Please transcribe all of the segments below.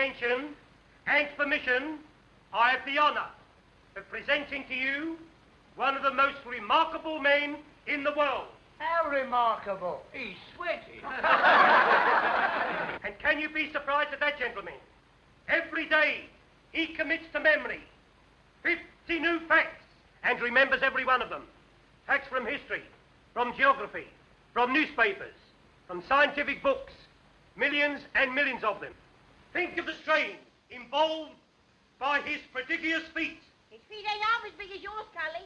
attention and permission, I have the honour of presenting to you one of the most remarkable men in the world. How remarkable. He's sweaty. And can you be surprised at that, gentlemen? Every day he commits to memory 50 new facts and remembers every one of them. Facts from history, from geography, from newspapers, from scientific books, millions and millions of them. Think of the strain involved by his prodigious feat. His feet ain't half as big as yours, Cully.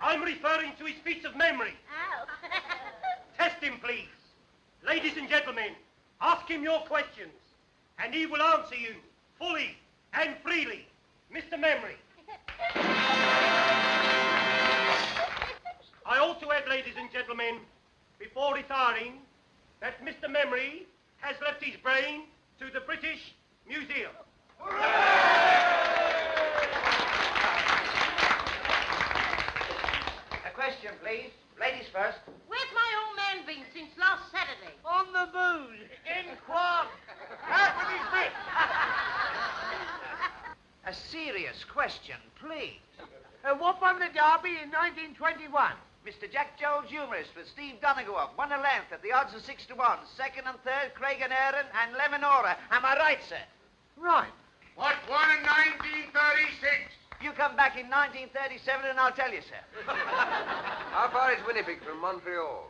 I'm referring to his feats of memory. Ow. Test him, please. Ladies and gentlemen, ask him your questions, and he will answer you fully and freely. Mr. Memory. I also add, ladies and gentlemen, before retiring, that Mr. Memory has left his brain to the British Museum. A question, please. Ladies first. Where's my old man been since last Saturday? On the booze. In quad. Out with his bit. A serious question, please. What won the Derby in 1921? Mr. Jack Jones, humorist, with Steve Donegal, won a length at the odds of 6 to 1. Second and third, Craig and Aaron and Lemonora. Am I right, sir? Right. What won in 1936? You come back in 1937 and I'll tell you, sir. How far is Winnipeg from Montreal?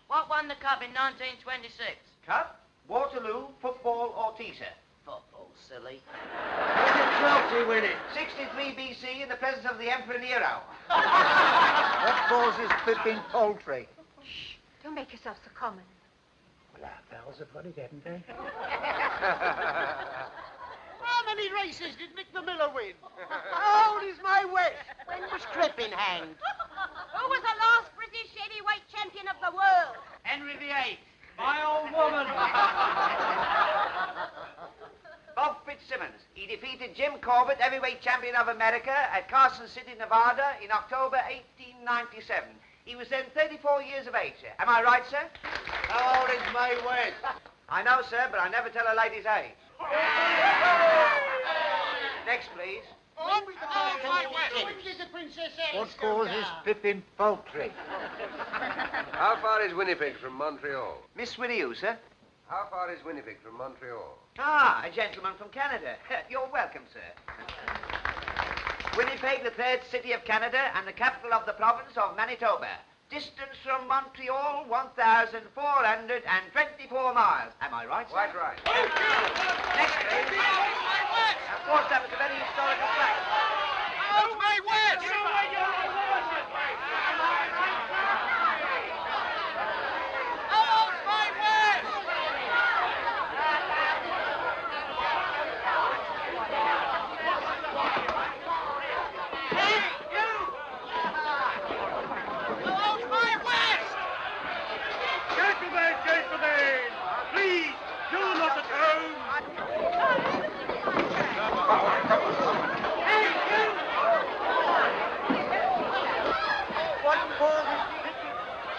What won the cup in 1926? Cup, Waterloo, football, or tea, sir? Football, silly. When did Chelsea win it? 63 BC in the presence of the Emperor Nero. What causes Pippin poultry? Shh, don't make yourself so common. Well, our pals have got it, haven't they? How many races did Mick the Miller win? How old is my West? When was Crippen hanged? Who was the last British heavyweight champion of the world? Henry VIII. My old woman. Bob Fitzsimmons. He defeated Jim Corbett, heavyweight champion of America, at Carson City, Nevada, in October 1897. He was then 34 years of age, sir. Am I right, sir? How old is Mae West? I know, sir, but I never tell a lady's age. Next, please. When did the Princess Alice What causes Pippin poultry? How far is Winnipeg from Montreal? Miss Winnie, you, sir? How far is Winnipeg from Montreal? Ah, a gentleman from Canada. You're welcome, sir. Winnipeg, the third city of Canada and the capital of the province of Manitoba. Distance from Montreal, 1,424 miles. Am I right, sir? Quite right. Next, please. Of course, that was a very historical fact. How's Mae West? Gentlemen, please do not atone. What causes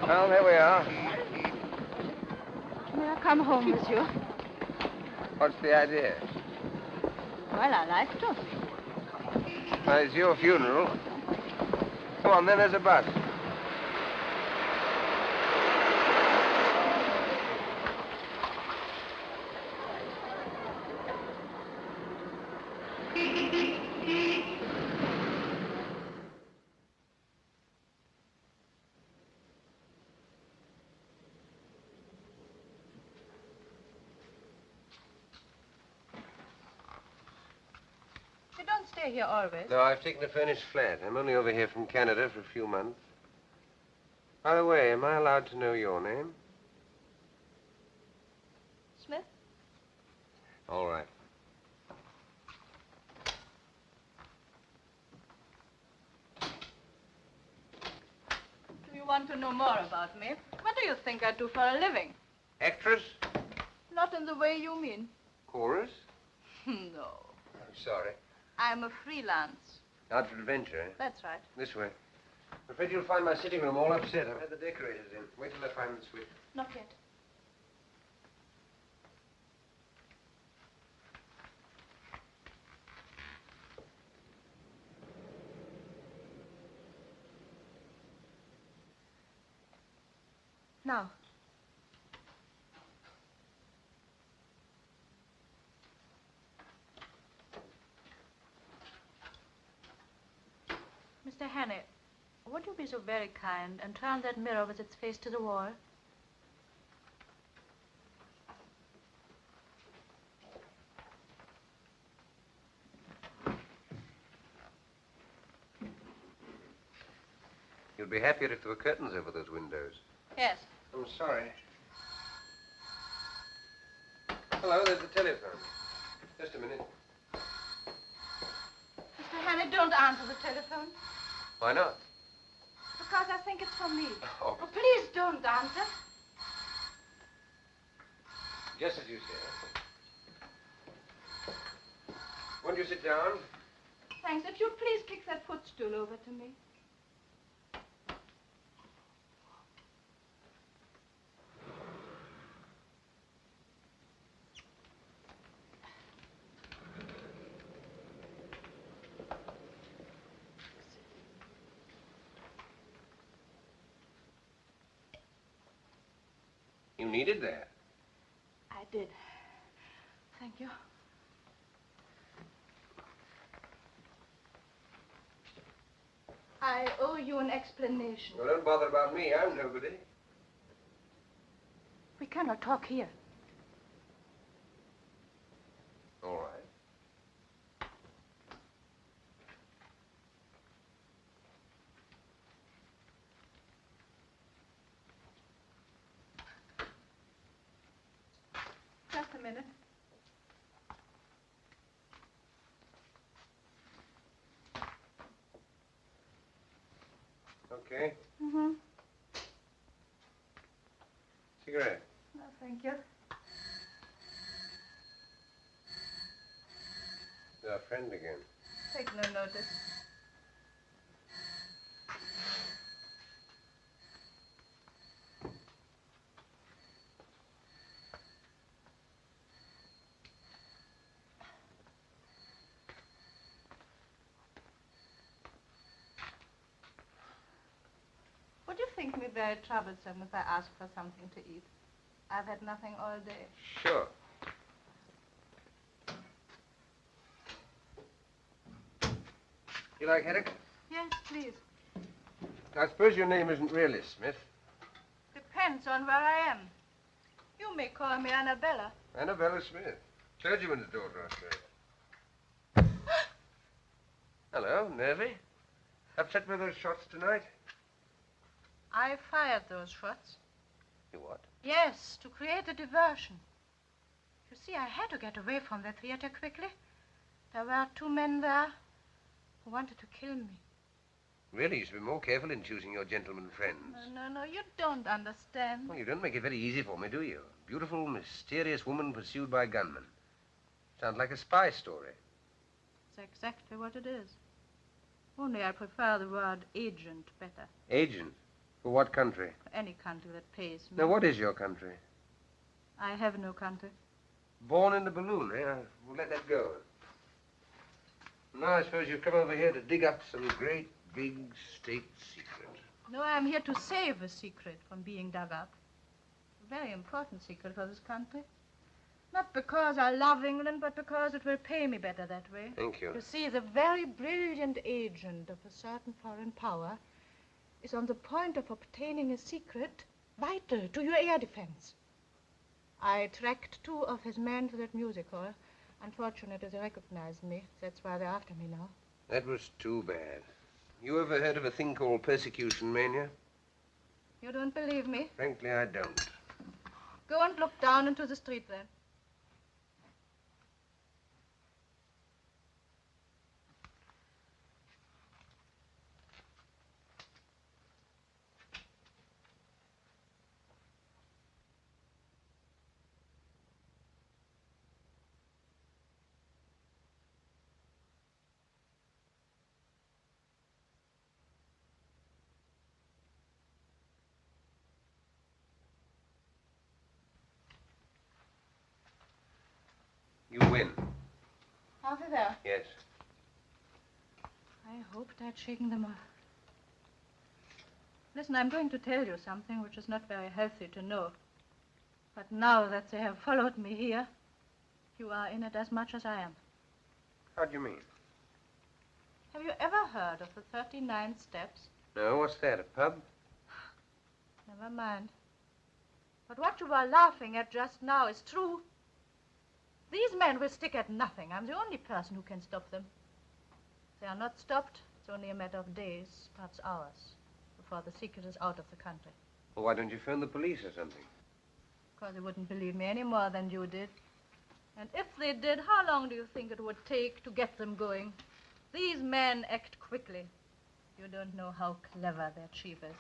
Well, there we are. May I come home with you? What's the idea? Well, I like to. Well, it's your funeral. Come on, then, there's a bus. stay here always? No, I've taken a furnished flat. I'm only over here from Canada for a few months. By the way, am I allowed to know your name? Smith? All right. Do you want to know more about me? What do you think I do for a living? Actress? Not in the way you mean. Chorus? No. I'm sorry. I'm a freelance. Out for adventure, eh? That's right. This way. I'm afraid you'll find my sitting room all upset. I've had the decorators in. Wait till I find the switch. Not yet. Now. Mr. Hannay, would you be so very kind and turn that mirror with its face to the wall? You'd be happier if there were curtains over those windows. Yes. I'm sorry. Hello, there's the telephone. Just a minute. Mr. Hannay, don't answer the telephone. Why not? Because I think it's for me. Oh. Oh, please don't answer. Just as you say. Won't you sit down? Thanks. If you'd please kick that footstool over to me. You needed that. I did. Thank you. I owe you an explanation. Well, don't bother about me. I'm nobody. We cannot talk here. All right. Just a minute. Okay. Mm-hmm. Cigarette. No, thank you. You're a friend again. Take no notice. Would you think me very troublesome if I asked for something to eat? I've had nothing all day. Sure. You like haddock? Yes, please. I suppose your name isn't really Smith. Depends on where I am. You may call me Annabella. Annabella Smith. Clergyman's daughter, I suppose. Hello, nervy? Upset with those shots tonight? I fired those shots. You what? Yes, to create a diversion. You see, I had to get away from the theater quickly. There were 2 men there who wanted to kill me. Really, you should be more careful in choosing your gentleman friends. No, you don't understand. Well, you don't make it very easy for me, do you? Beautiful, mysterious woman pursued by gunmen. Sounds like a spy story. It's exactly what it is. Only I prefer the word agent better. Agent? For what country? For any country that pays me. Now, what is your country? I have no country. Born in the balloon, eh? We'll let that go. Now, I suppose you've come over here to dig up some great, big state secret. No, I'm here to save a secret from being dug up. A very important secret for this country. Not because I love England, but because it will pay me better that way. Thank you. You see, the very brilliant agent of a certain foreign power is on the point of obtaining a secret vital to your air defense. I tracked 2 of his men to that music hall Unfortunate as they recognized me. That's why they're after me now. That was too bad. You ever heard of a thing called persecution mania? You don't believe me? Frankly, I don't. Go and look down into the street then. You win. Officer. Yes. I hoped I'd shaken them off. Listen, I'm going to tell you something which is not very healthy to know. But now that they have followed me here, you are in it as much as I am. How do you mean? Have you ever heard of the 39 steps? No, what's that, a pub? Never mind. But what you are laughing at just now is true. These men will stick at nothing. I'm the only person who can stop them. If they are not stopped, it's only a matter of days, perhaps hours, before the secret is out of the country. Well, why don't you phone the police or something? Because they wouldn't believe me any more than you did. And if they did, how long do you think it would take to get them going? These men act quickly. You don't know how clever their chief is.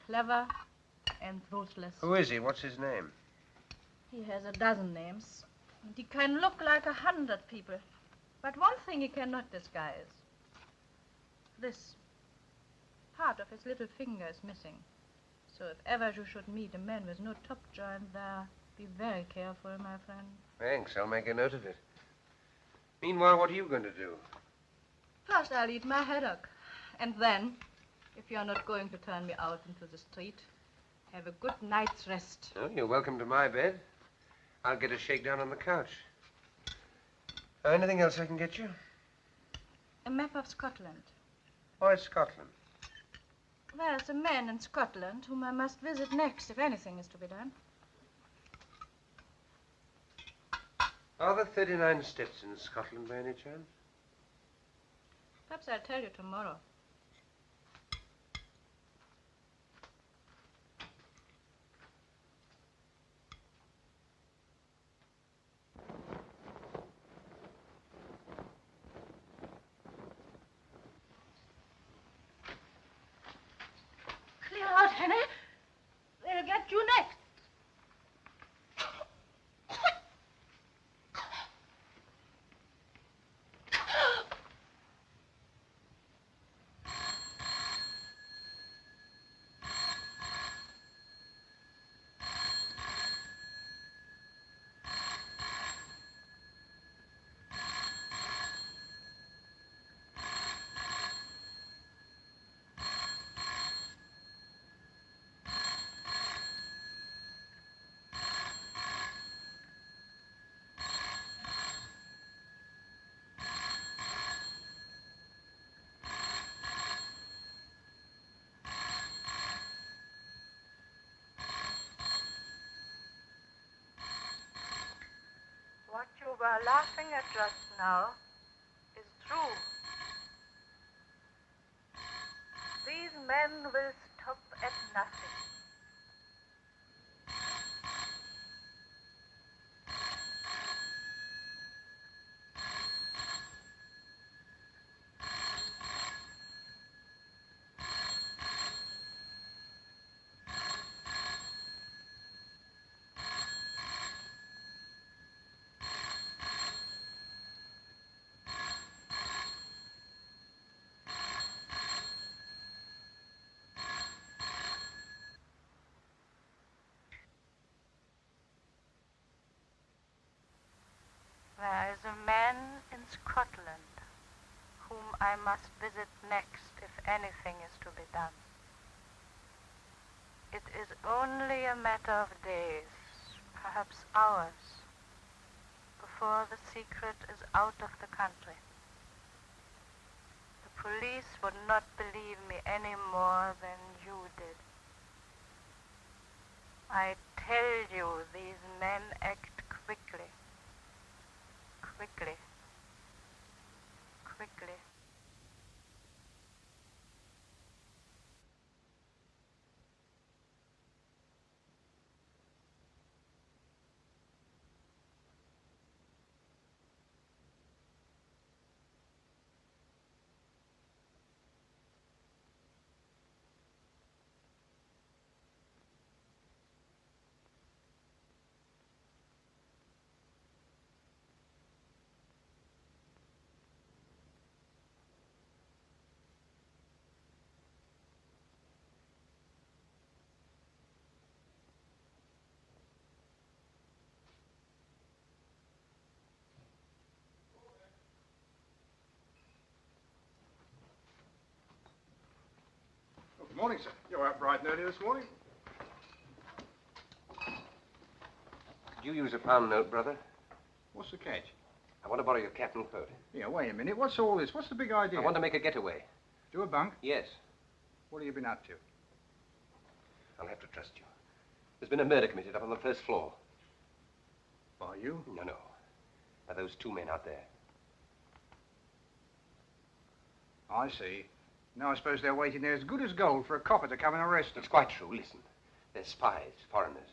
Clever and ruthless. Who is he? What's his name? He has a dozen names. And he can look like 100 people. But one thing he cannot disguise. This. Part of his little finger is missing. So if ever you should meet a man with no top joint there, be very careful, my friend. Thanks. I'll make a note of it. Meanwhile, what are you going to do? First, I'll eat my haddock. And then, if you're not going to turn me out into the street, have a good night's rest. Oh, you're welcome to my bed. I'll get a shakedown on the couch. Anything else I can get you? A map of Scotland. Why Scotland? There's a man in Scotland whom I must visit next if anything is to be done. Are there 39 steps in Scotland by any chance? Perhaps I'll tell you tomorrow. Clear out, Henry. They'll get you next. What you were laughing at just now is true. These men will stop at nothing. There is a man in Scotland whom I must visit next if anything is to be done. It is only a matter of days, perhaps hours, before the secret is out of the country. The police would not believe me any more than you did. I tell you, these men act quickly. Quickly. Quickly. Good morning, sir. You're up bright and early this morning. Could you use a pound note, brother? What's the catch? I want to borrow your cap and coat. Yeah, wait a minute. What's all this? What's the big idea? I want to make a getaway. Do a bunk? Yes. What have you been up to? I'll have to trust you. There's been a murder committed up on the first floor. By you? No. By those two men out there. I see. Now I suppose they're waiting there as good as gold for a copper to come and arrest them. It's quite true. Listen. They're spies, foreigners.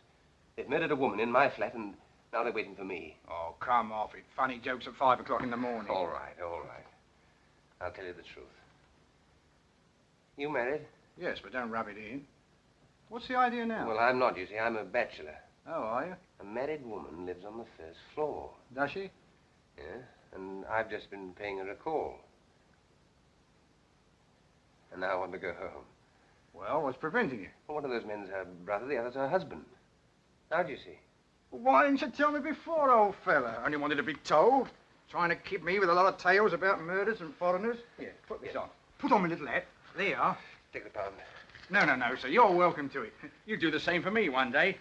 They've murdered a woman in my flat, and now they're waiting for me. Oh, come off it. Funny jokes at 5 o'clock in the morning. All right. I'll tell you the truth. You married? Yes, but don't rub it in. What's the idea now? Well, I'm not, you see. I'm a bachelor. Oh, are you? A married woman lives on the first floor. Does she? Yeah, and I've just been paying her a call. And now I want to go home. Well, what's preventing you? Well, one of those men's her brother, the other's her husband. How do you see? Why didn't you tell me before, old fella? Only wanted to be told. Trying to keep me with a lot of tales about murders and foreigners. Here, put this on. Put on my little hat. There you are. Take the pound. No, sir. You're welcome to it. You do the same for me one day.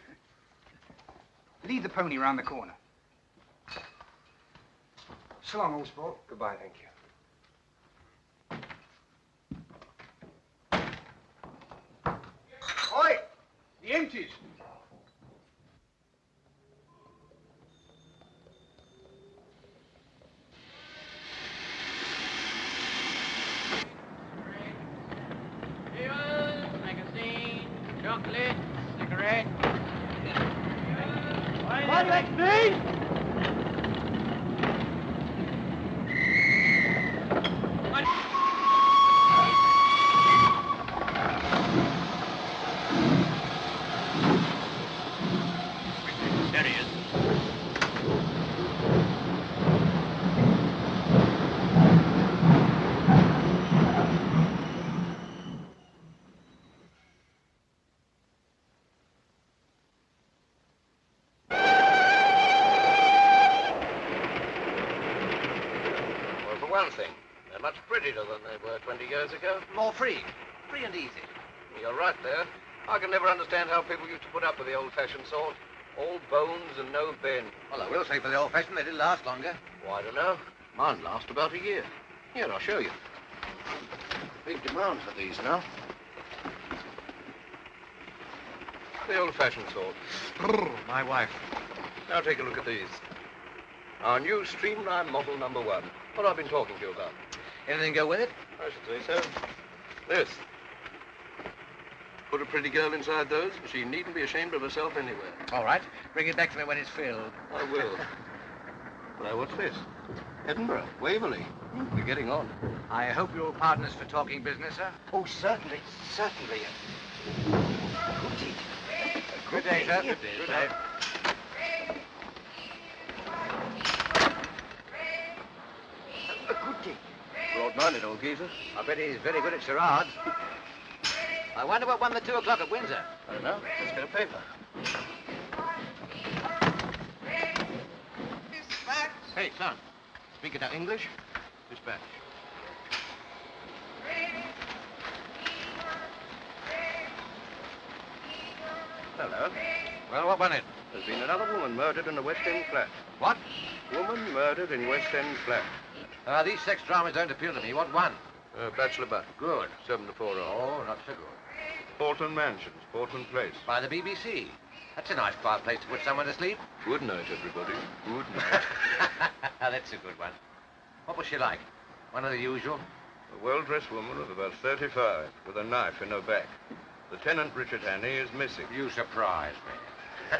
Lead the pony round the corner. So long, old sport. Goodbye, thank you. Oi! The empties. Magazine, chocolate, cigarette. What do you mean? There he is. Well, for one thing, they're much prettier than they were 20 years ago. More free. Free and easy. You're right there. I can never understand how people used to put up with the old-fashioned sort. All bones and no bend. Well, I will say for the old-fashioned, they did last longer. Well, I don't know. Mine last about a year. Here, I'll show you. Big demand for these now. The old-fashioned sort. My wife. Now take a look at these. Our new streamline model number 1. What I've been talking to you about. Anything go with it? I should say so. This. Put a pretty girl inside those, she needn't be ashamed of herself anywhere. All right. Bring it back to me when it's filled. I will. Now, what's this? Edinburgh, Waverley. We're getting on. I hope you're partners for talking business, sir. Oh, certainly. Good day, sir. Good day. A good day. Broad-minded old geezer. I bet he's very good at charades. I wonder what won the 2 o'clock at Windsor. I don't know. Let's get a paper. Hey, son. Speaking of English, dispatch. Hello. Well, what won it? There's been another woman murdered in a West End flat. What? Woman murdered in West End flat. These sex dramas don't appeal to me. What won? Bachelor butt. Good. 7 to 4 hours. Oh, not so good. Portland Mansions, Portland Place. By the BBC. That's a nice quiet place to put someone to sleep. Good night, everybody. Good night. That's a good one. What was she like? One of the usual? A well-dressed woman of about 35, with a knife in her back. Lieutenant Richard Hannay is missing. You surprise me.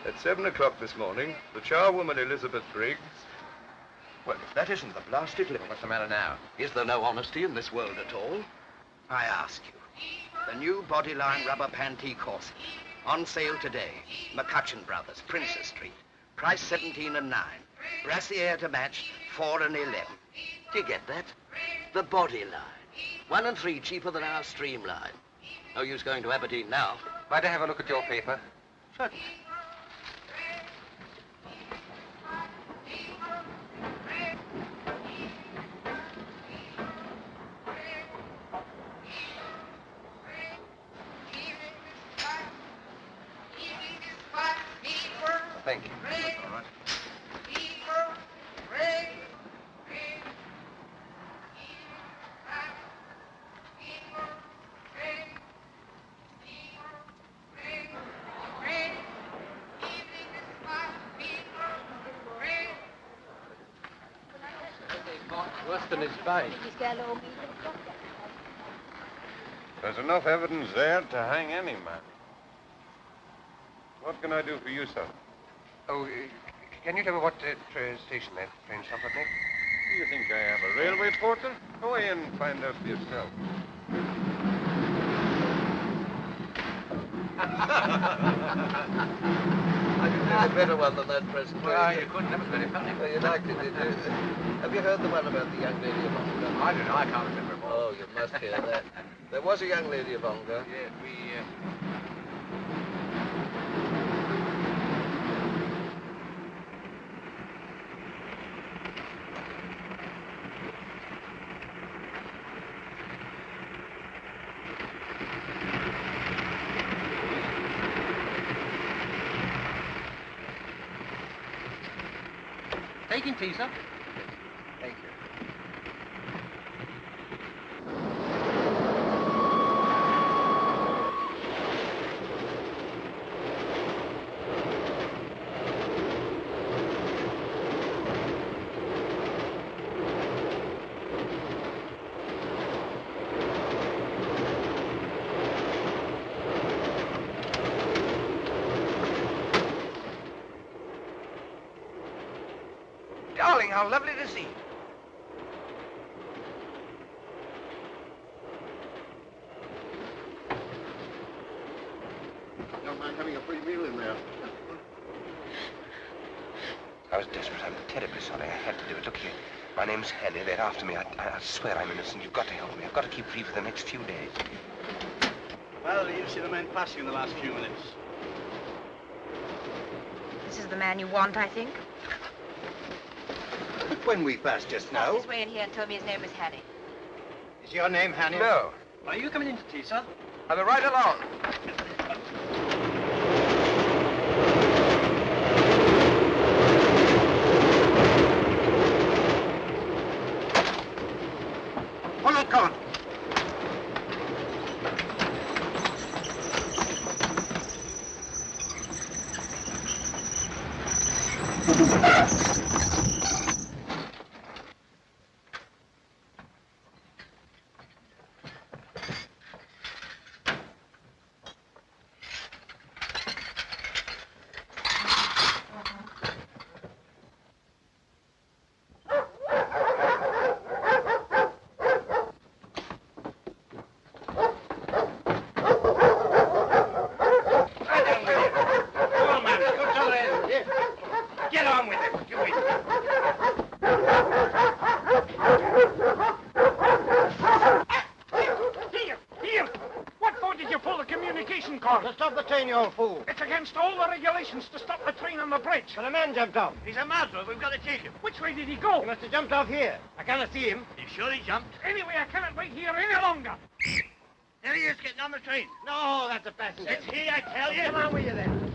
At 7 o'clock this morning, the charwoman Elizabeth Briggs... Well, if that isn't the blasted limit. What's the matter now? Is there no honesty in this world at all? I ask you. The new Bodyline rubber pantee corset. On sale today. McCutcheon Brothers, Princess Street. Price 17 and 9. Brassiere to match, 4 and 11. Do you get that? The Bodyline. 1 and 3 cheaper than our Streamline. No use going to Aberdeen now. Might I have a look at your paper? Certainly. Thank you. All right. Worse than his bite. There's enough evidence there to hang any man. What can I do for you, sir? Oh, can you tell me what station that train stopped at next? Do you think I am a railway porter? Go in and find out for yourself. I didn't have a better one than that presentation. Well, you couldn't. That was very funny. Oh, you liked it, did you? Have you heard the one about the young lady of Ongar? I don't know. I can't remember it all. Oh, you must hear that. There was a young lady of Ongar. Yes, we... Taking tea, sir. Thank you. Darling, how lovely to see you. Don't mind having a free meal in there. I was desperate. I'm terribly sorry. I had to do it. Look here. My name's Hannay. They're after me. I swear I'm innocent. You've got to help me. I've got to keep free for the next few days. Well, you've seen a man passing in the last few minutes. This is the man you want, I think. When we passed just now. He's way in here and told me his name was Hannay. Is your name Hannay? No. Are you coming into tea, sir? I'll be right along. Hold on, come on. To stop the train, you old fool. It's against all the regulations to stop the train on the bridge. But a man jumped off. He's a murderer. We've got to take him. Which way did he go? He must have jumped off here. I cannot see him. You sure he jumped? Anyway, I cannot wait here any longer. There he is, getting on the train. No, that's a passenger. It's he, I tell you. Come on with you then.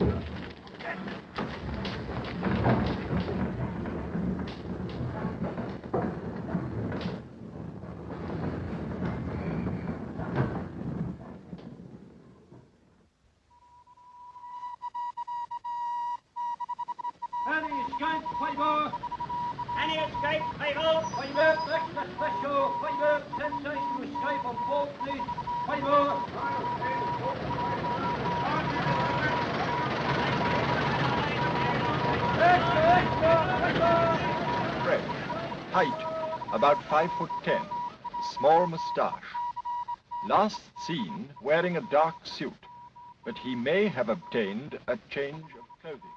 Five breakfast special, 5 10 cents to escape on board, please. 5 Fresh. Height, about 5'10". Small moustache. Last seen wearing a dark suit, but he may have obtained a change of clothing.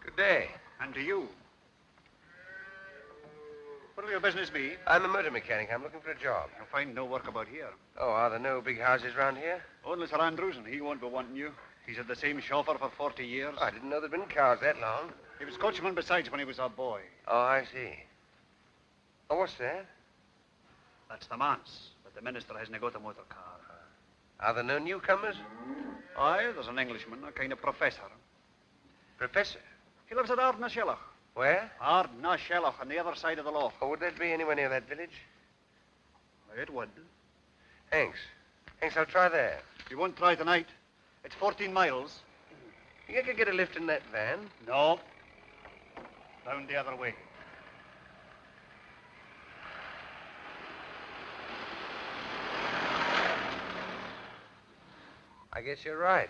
Good day. And to you. What will your business be? I'm a motor mechanic. I'm looking for a job. You'll find no work about here. Oh, are there no big houses round here? Only Sir Andrews, and he won't be wanting you. He's had the same chauffeur for 40 years. Oh, I didn't know there'd been cars that long. He was coachman besides when he was a boy. Oh, I see. Oh, what's that? That's the manse, but the minister hasn't got a motor car. Are there no newcomers? Aye, there's an Englishman, a kind of professor. Professor? He lives at Ardnashellach. Where? Ardnashellach, on the other side of the loch. Oh, would that be anywhere near that village? It would. Thanks. Thanks, I'll try there. You won't try tonight. It's 14 miles. You could get a lift in that van? No. Round the other way. I guess you're right.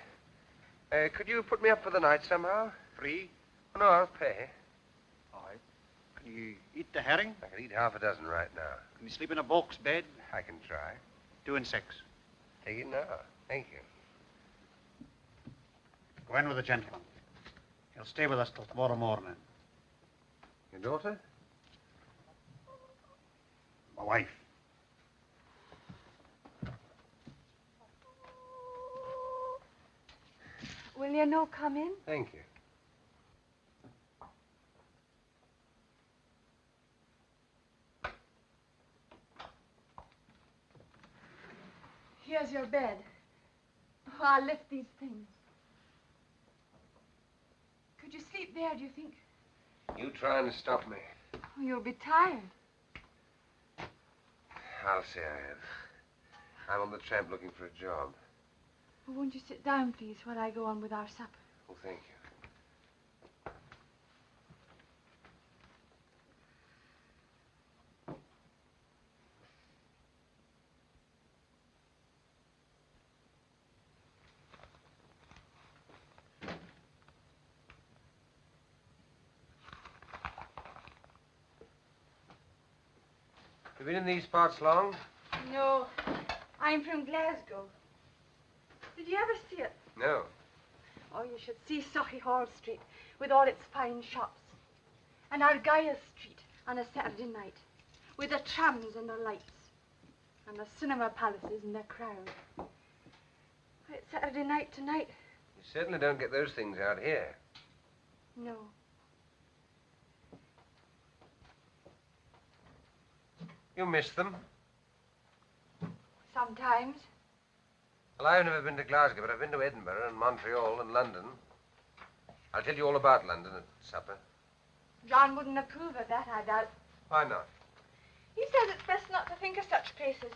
Could you put me up for the night somehow? Free? Oh, no, I'll pay. All right. Can you eat the herring? I could eat half a dozen right now. Can you sleep in a box bed? I can try. 2 and 6. Take it now. Thank you. Go in with the gentleman. He'll stay with us till tomorrow morning. Your daughter? My wife. Will you no come in? Thank you. Here's your bed. Oh, I'll lift these things. Could you sleep there, do you think? You trying to stop me? Oh, you'll be tired. I'll say I am. I'm on the tramp looking for a job. Well, won't you sit down, please, while I go on with our supper? Oh, thank you. You been in these parts long? No, I'm from Glasgow. Did you ever see it? No. Oh, you should see Hall Street with all its fine shops. And Argyll Street on a Saturday night with the trams and the lights. And the cinema palaces and the crowd. It's Saturday night tonight. You certainly don't get those things out here. No. You miss them? Sometimes. Well, I've never been to Glasgow, but I've been to Edinburgh and Montreal and London. I'll tell you all about London at supper. John wouldn't approve of that, I doubt. Why not? He says it's best not to think of such places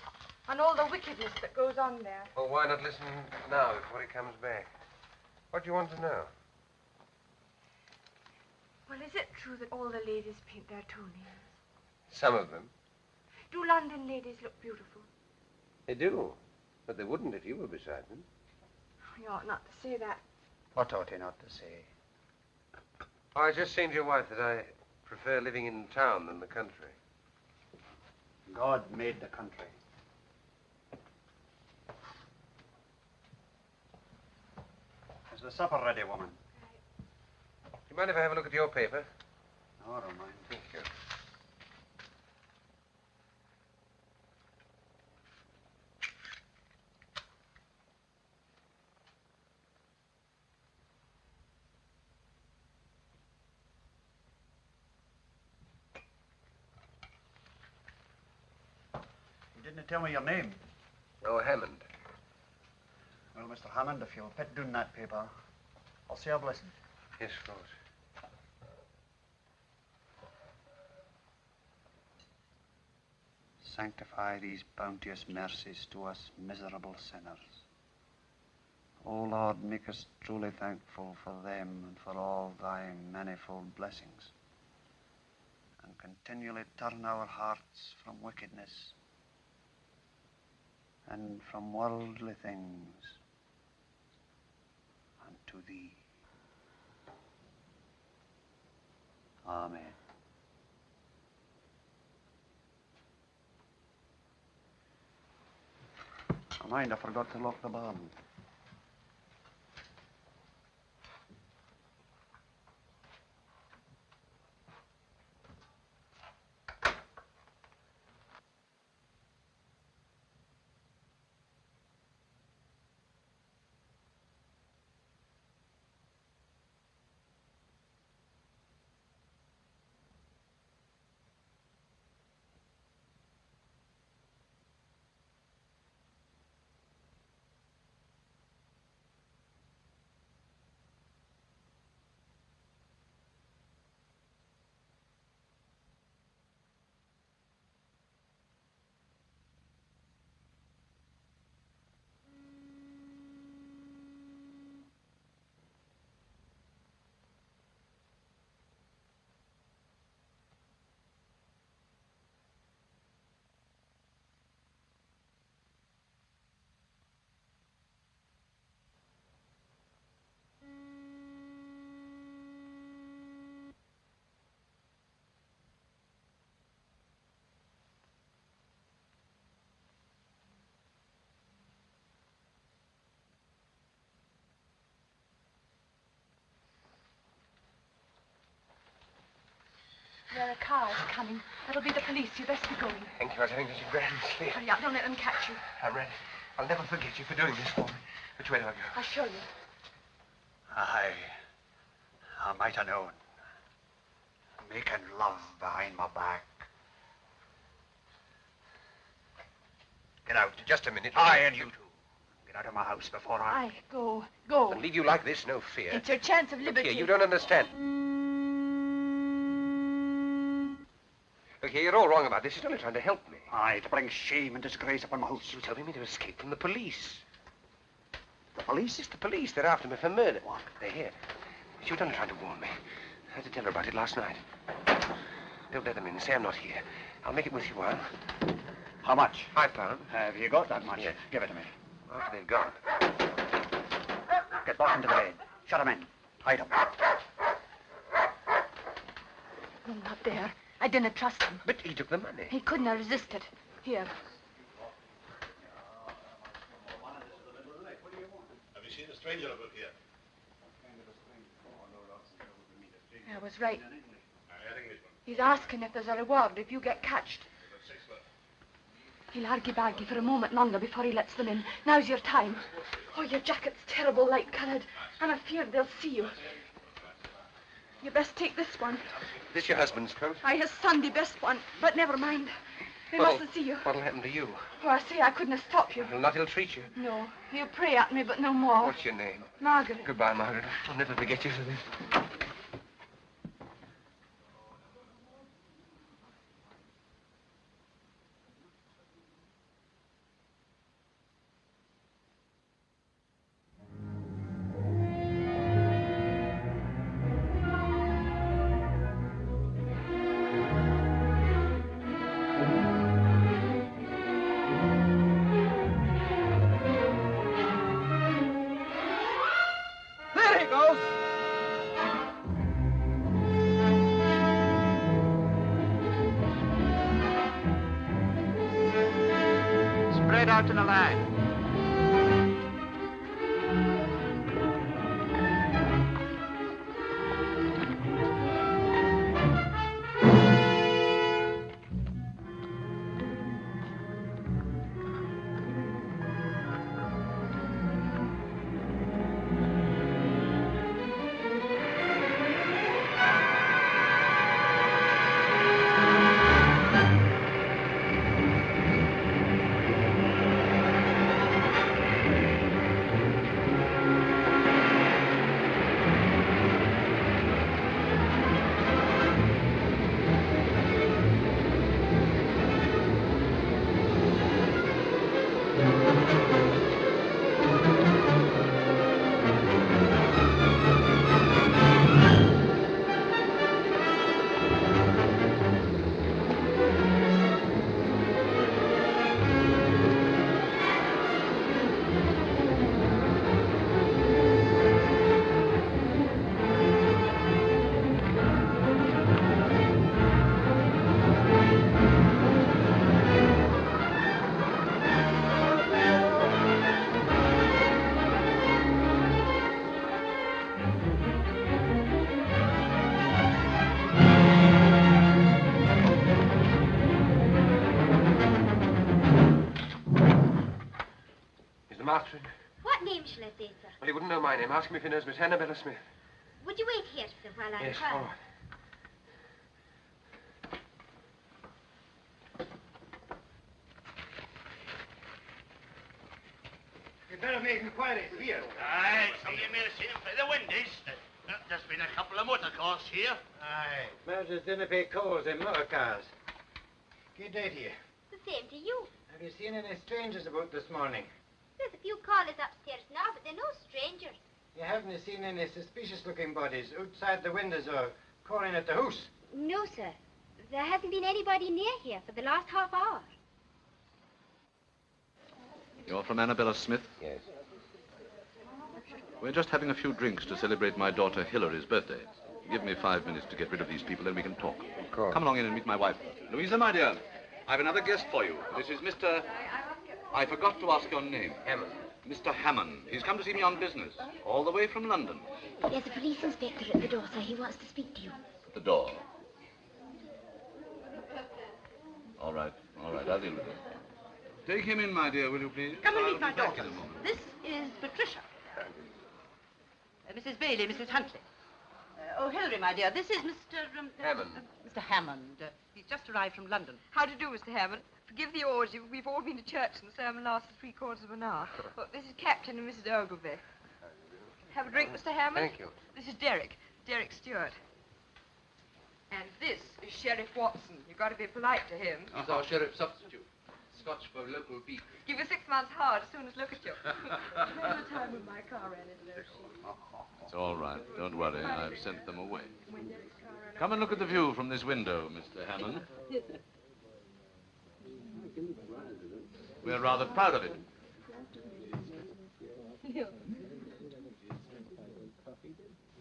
and all the wickedness that goes on there. Well, why not listen now before he comes back? What do you want to know? Well, is it true that all the ladies paint their toenails? Some of them. Do London ladies look beautiful? They do. But they wouldn't if you were beside them. You ought not to say that. What ought he not to say? Oh, I just saying to your wife that I prefer living in town than the country. God made the country. Is the supper ready, woman? Do you mind if I have a look at your paper? No, I don't mind. Thank you. Didn't you tell me your name? Oh, Hammond. Well, Mr. Hammond, if you'll put down that paper, I'll say a blessing. Yes, of course. Sanctify these bounteous mercies to us miserable sinners. O Lord, make us truly thankful for them and for all thy manifold blessings, and continually turn our hearts from wickedness and from worldly things unto thee. Amen. Oh, mind, I forgot to lock the barn. There, a car is coming. That'll be the police. You best be going. Thank you. I was having such a grand sleep. Hurry up. Don't let them catch you. I'm ready. I'll never forget you for doing this for me. Which way do I go? I'll show you. I might have known. Making love behind my back. Get out. Just a minute. Aye, and you too. Get out of my house before I... Aye, go. Go. And leave you like this, no fear. It's your chance of Look liberty. here, you don't understand. Look here, you're all wrong about this. He's only trying to help me. Aye, to bring shame and disgrace upon my house. You're telling me to escape from the police. The police? It's the police. They're after me for murder. What? They're here. She was only trying to warn me. I had to tell her about it last night. Don't let them in. Say I'm not here. I'll make it with you while. How much? £5. Have you got that much? Yes. Give it to me. After they've gone. Get back into the bed. Shut 'em in. Hide 'em. No, not there. I didn't trust him. But he took the money. He couldn't have resisted. Here. Have you seen a stranger about here? I was right. An Englishman. He's asking if there's a reward if you get catched. About 6 left. He'll argy-bargy for a moment longer before he lets them in. Now's your time. Oh, your jacket's terrible light-coloured, and I'm feared they'll see you. You best take this one. This your husband's coat? His Sunday best one, but never mind. They mustn't see you. What'll happen to you? Oh, I say I couldn't have stopped you. He'll not ill-treat you. No, he'll pray at me, but no more. What's your name? Margaret. Goodbye, Margaret. I'll never forget you for this. There he goes. Spread out in a line. Catherine. What name shall I say, sir? Well, he wouldn't know my name. Ask him if he knows Miss Annabella Smith. Would you wait here, sir, while I Yes, inquire? all right. You'd better make inquiries here. Aye, somebody may have seen him through the windows. There's been a couple of motor cars here. Aye. Murders didn't pay calls in motor cars. Good day to you. The same to you. Have you seen any strangers about this morning? There's a few callers upstairs now, but they're no strangers. You haven't seen any suspicious-looking bodies outside the windows or calling at the house? No, sir. There hasn't been anybody near here for the last half hour. You're from Annabella Smith? Yes. We're just having a few drinks to celebrate my daughter Hilary's birthday. Give me 5 minutes to get rid of these people, then we can talk. Of course. Come along in and meet my wife. Louisa, my dear, I've another guest for you. This is Mr. I forgot to ask your name. Hammond. Mr. Hammond. He's come to see me on business, all the way from London. There's a police inspector at the door, sir. He wants to speak to you. At the door. All right, I'll deal with it. Take him in, my dear, will you please? Come and I'll meet my be back daughter. in a moment. This is Patricia. Mrs. Bailey, Mrs. Huntley. Oh, Hilary, my dear, this is Mr. Hammond. Mr. Hammond. He's just arrived from London. How do you do, Mr. Hammond? Forgive the orgy. We've all been to church and the sermon lasted 3/4 of an hour. Well, this is Captain and Mrs. Ogilvy. Have a drink, Mr. Hammond? Thank you. This is Derek Stewart. And this is Sheriff Watson. You've got to be polite to him. He's our sheriff substitute. Scotch for local beef. Give you 6 months hard as soon as look at you. Another time when my car ran into those sheets. It's all right. Don't worry. I've sent them away. Come and look at the view from this window, Mr. Hammond. We're rather proud of it.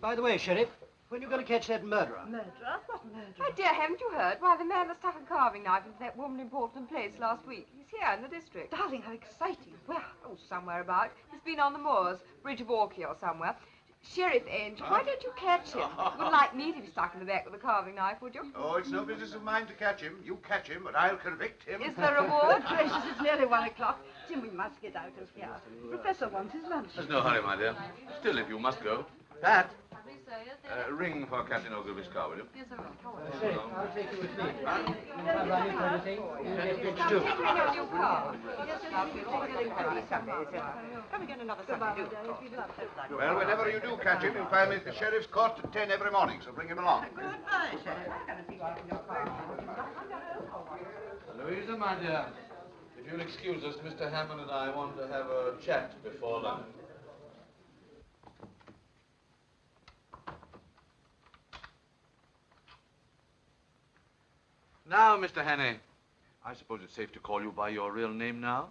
By the way, Sheriff, when are you going to catch that murderer? Murderer? What murderer? My dear, haven't you heard? Why, the man that stuck a carving knife into that woman in Portland Place last week. He's here in the district. Darling, how exciting. Where? Oh, somewhere about. He's been on the moors, Bridge of Orkney or somewhere. Sheriff Angel, why don't you catch him? You wouldn't like me to be stuck in the back with a carving knife, would you? Oh, it's no business of mine to catch him. You catch him, but I'll convict him. Is there a reward? Gracious, it's nearly 1 o'clock. Jim, we must get out of here. Professor wants his lunch. There's no hurry, my dear. Still, if you must go. Pat, ring for Captain Ogilvy's car, will you? Yes, sir. Sheriff, I'll take you with me. If Huh? I run into anything, you'll get rich too. Take me in your new car. Yes, sir. I'll take it in Sunday, sir. Come again another Sunday, do. Well, whenever you do catch him, you'll find me at the sheriff's court at 10 every morning, so bring him along. Goodbye, Sheriff. I'm going to see what's in your car. Louisa, my dear, if you'll excuse us, Mr. Hammond and I want to have a chat before lunch. Now, Mr. Hannay, I suppose it's safe to call you by your real name now?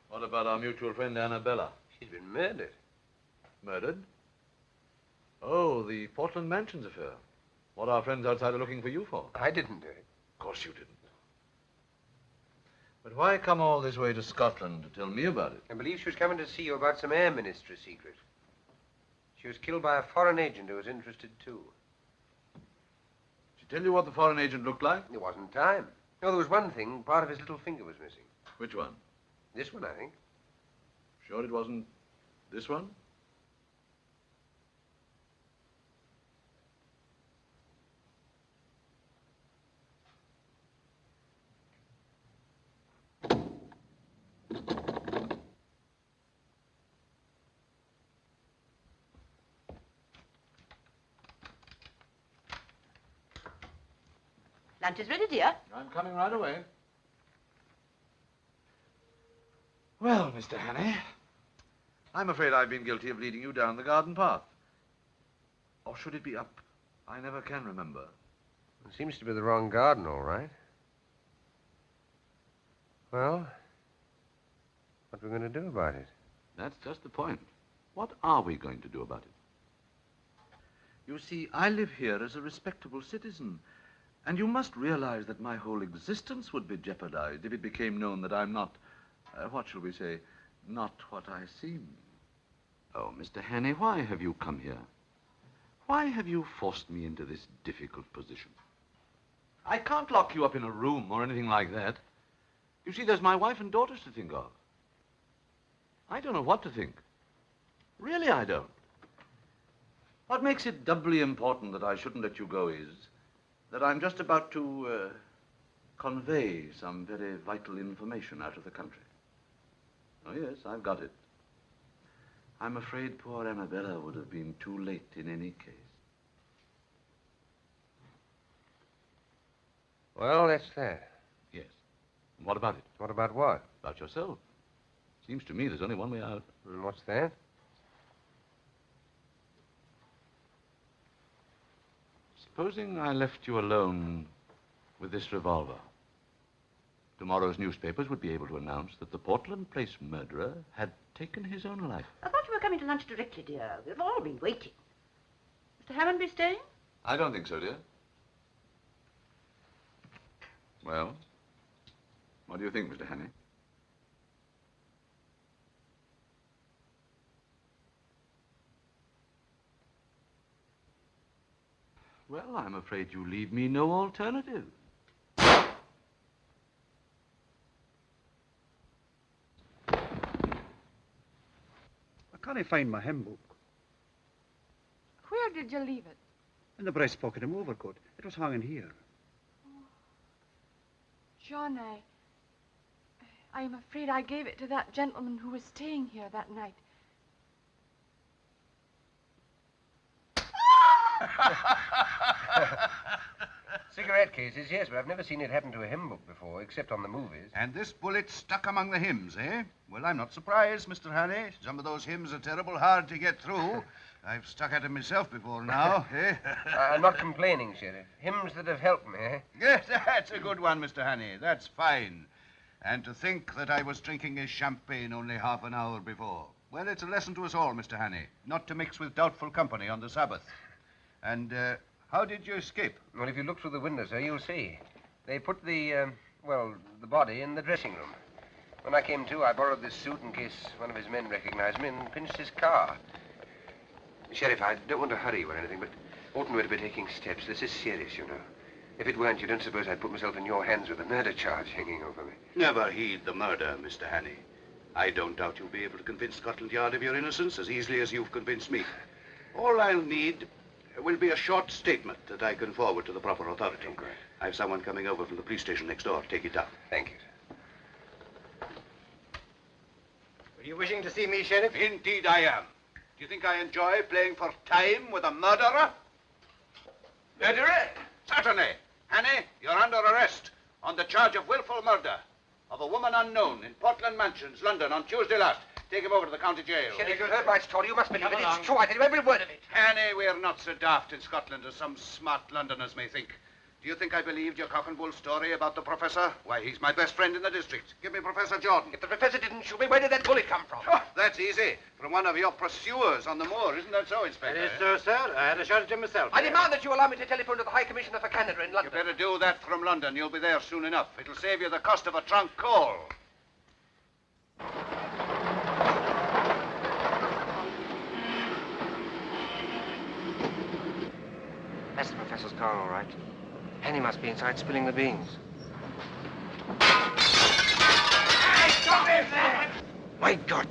What about our mutual friend Annabella? She's been murdered. Murdered? Oh, the Portland Mansions affair. What are our friends outside are looking for you for? I didn't do it. Of course you didn't. But why come all this way to Scotland to tell me about it? I believe she was coming to see you about some air ministry secret. She was killed by a foreign agent who was interested too. Did she tell you what the foreign agent looked like? There wasn't time. No, there was one thing. Part of his little finger was missing. Which one? This one, I think. Sure it wasn't this one? Lunch is ready, dear. I'm coming right away. Well, Mr. Hannay, I'm afraid I've been guilty of leading you down the garden path. Or should it be up? I never can remember. It seems to be the wrong garden, all right. Well, what are we going to do about it? That's just the point. What are we going to do about it? You see, I live here as a respectable citizen, and you must realize that my whole existence would be jeopardized if it became known that I'm not, what shall we say, not what I seem. Oh, Mr. Hannay, why have you come here? Why have you forced me into this difficult position? I can't lock you up in a room or anything like that. You see, there's my wife and daughters to think of. I don't know what to think. Really, I don't. What makes it doubly important that I shouldn't let you go is that I'm just about to convey some very vital information out of the country. Oh, yes, I've got it. I'm afraid poor Annabella would have been too late in any case. Well, that's that. Yes. And what about it? What about what? About yourself. Seems to me there's only one way out. And what's that? Supposing I left you alone with this revolver. Tomorrow's newspapers would be able to announce that the Portland Place murderer had taken his own life. I thought you were coming to lunch directly, dear. We've all been waiting. Mr. Hammond be staying? I don't think so, dear. Well, what do you think, Mr. Hannay? Well, I'm afraid you leave me no alternative. I can't find my hymn book. Where did you leave it? In the breast pocket of my overcoat. It was hanging here. John, I am afraid I gave it to that gentleman who was staying here that night. Cigarette cases, yes, but I've never seen it happen to a hymn book before, except on the movies. And this bullet stuck among the hymns, eh? Well, I'm not surprised, Mr. Hannay. Some of those hymns are terrible hard to get through. I've stuck at them myself before now, eh? I'm not complaining, Sheriff. Hymns that have helped me, eh? Yes, that's a good one, Mr. Hannay. That's fine. And to think that I was drinking his champagne only half an hour before. Well, it's a lesson to us all, Mr. Hannay, not to mix with doubtful company on the Sabbath. And, how did you escape? Well, if you look through the window, sir, you'll see. They put the body in the dressing room. When I came to, I borrowed this suit in case one of his men recognized me and pinched his car. Sheriff, I don't want to hurry you or anything, but oughtn't we to be taking steps? This is serious, you know. If it weren't, you don't suppose I'd put myself in your hands with a murder charge hanging over me. Never heed the murder, Mr. Hannay. I don't doubt you'll be able to convince Scotland Yard of your innocence as easily as you've convinced me. All I'll need will be a short statement that I can forward to the proper authority. Okay. I've someone coming over from the police station next door to take it down. Thank you, sir. Were you wishing to see me, Sheriff? Indeed I am. Do you think I enjoy playing for time with a murderer? Murderer? Certainly. Hannay, you're under arrest on the charge of willful murder of a woman unknown in Portland Mansions, London, on Tuesday last. Take him over to the county jail. Sheriff, you've heard my story. You must believe it. It's true. I tell you every word of it. Hannay, we're not so daft in Scotland as some smart Londoners may think. Do you think I believed your cock and bull story about the professor? Why, he's my best friend in the district. Give me Professor Jordan. If the professor didn't shoot me, where did that bullet come from? Oh, that's easy. From one of your pursuers on the moor. Isn't that so, Inspector? It is so, sir. I had a shot at him myself. I demand that you allow me to telephone to the High Commissioner for Canada in London. You better do that from London. You'll be there soon enough. It'll save you the cost of a trunk call. That's the professor's car, all right. Annie must be inside spilling the beans. Hey, stop him there! My God!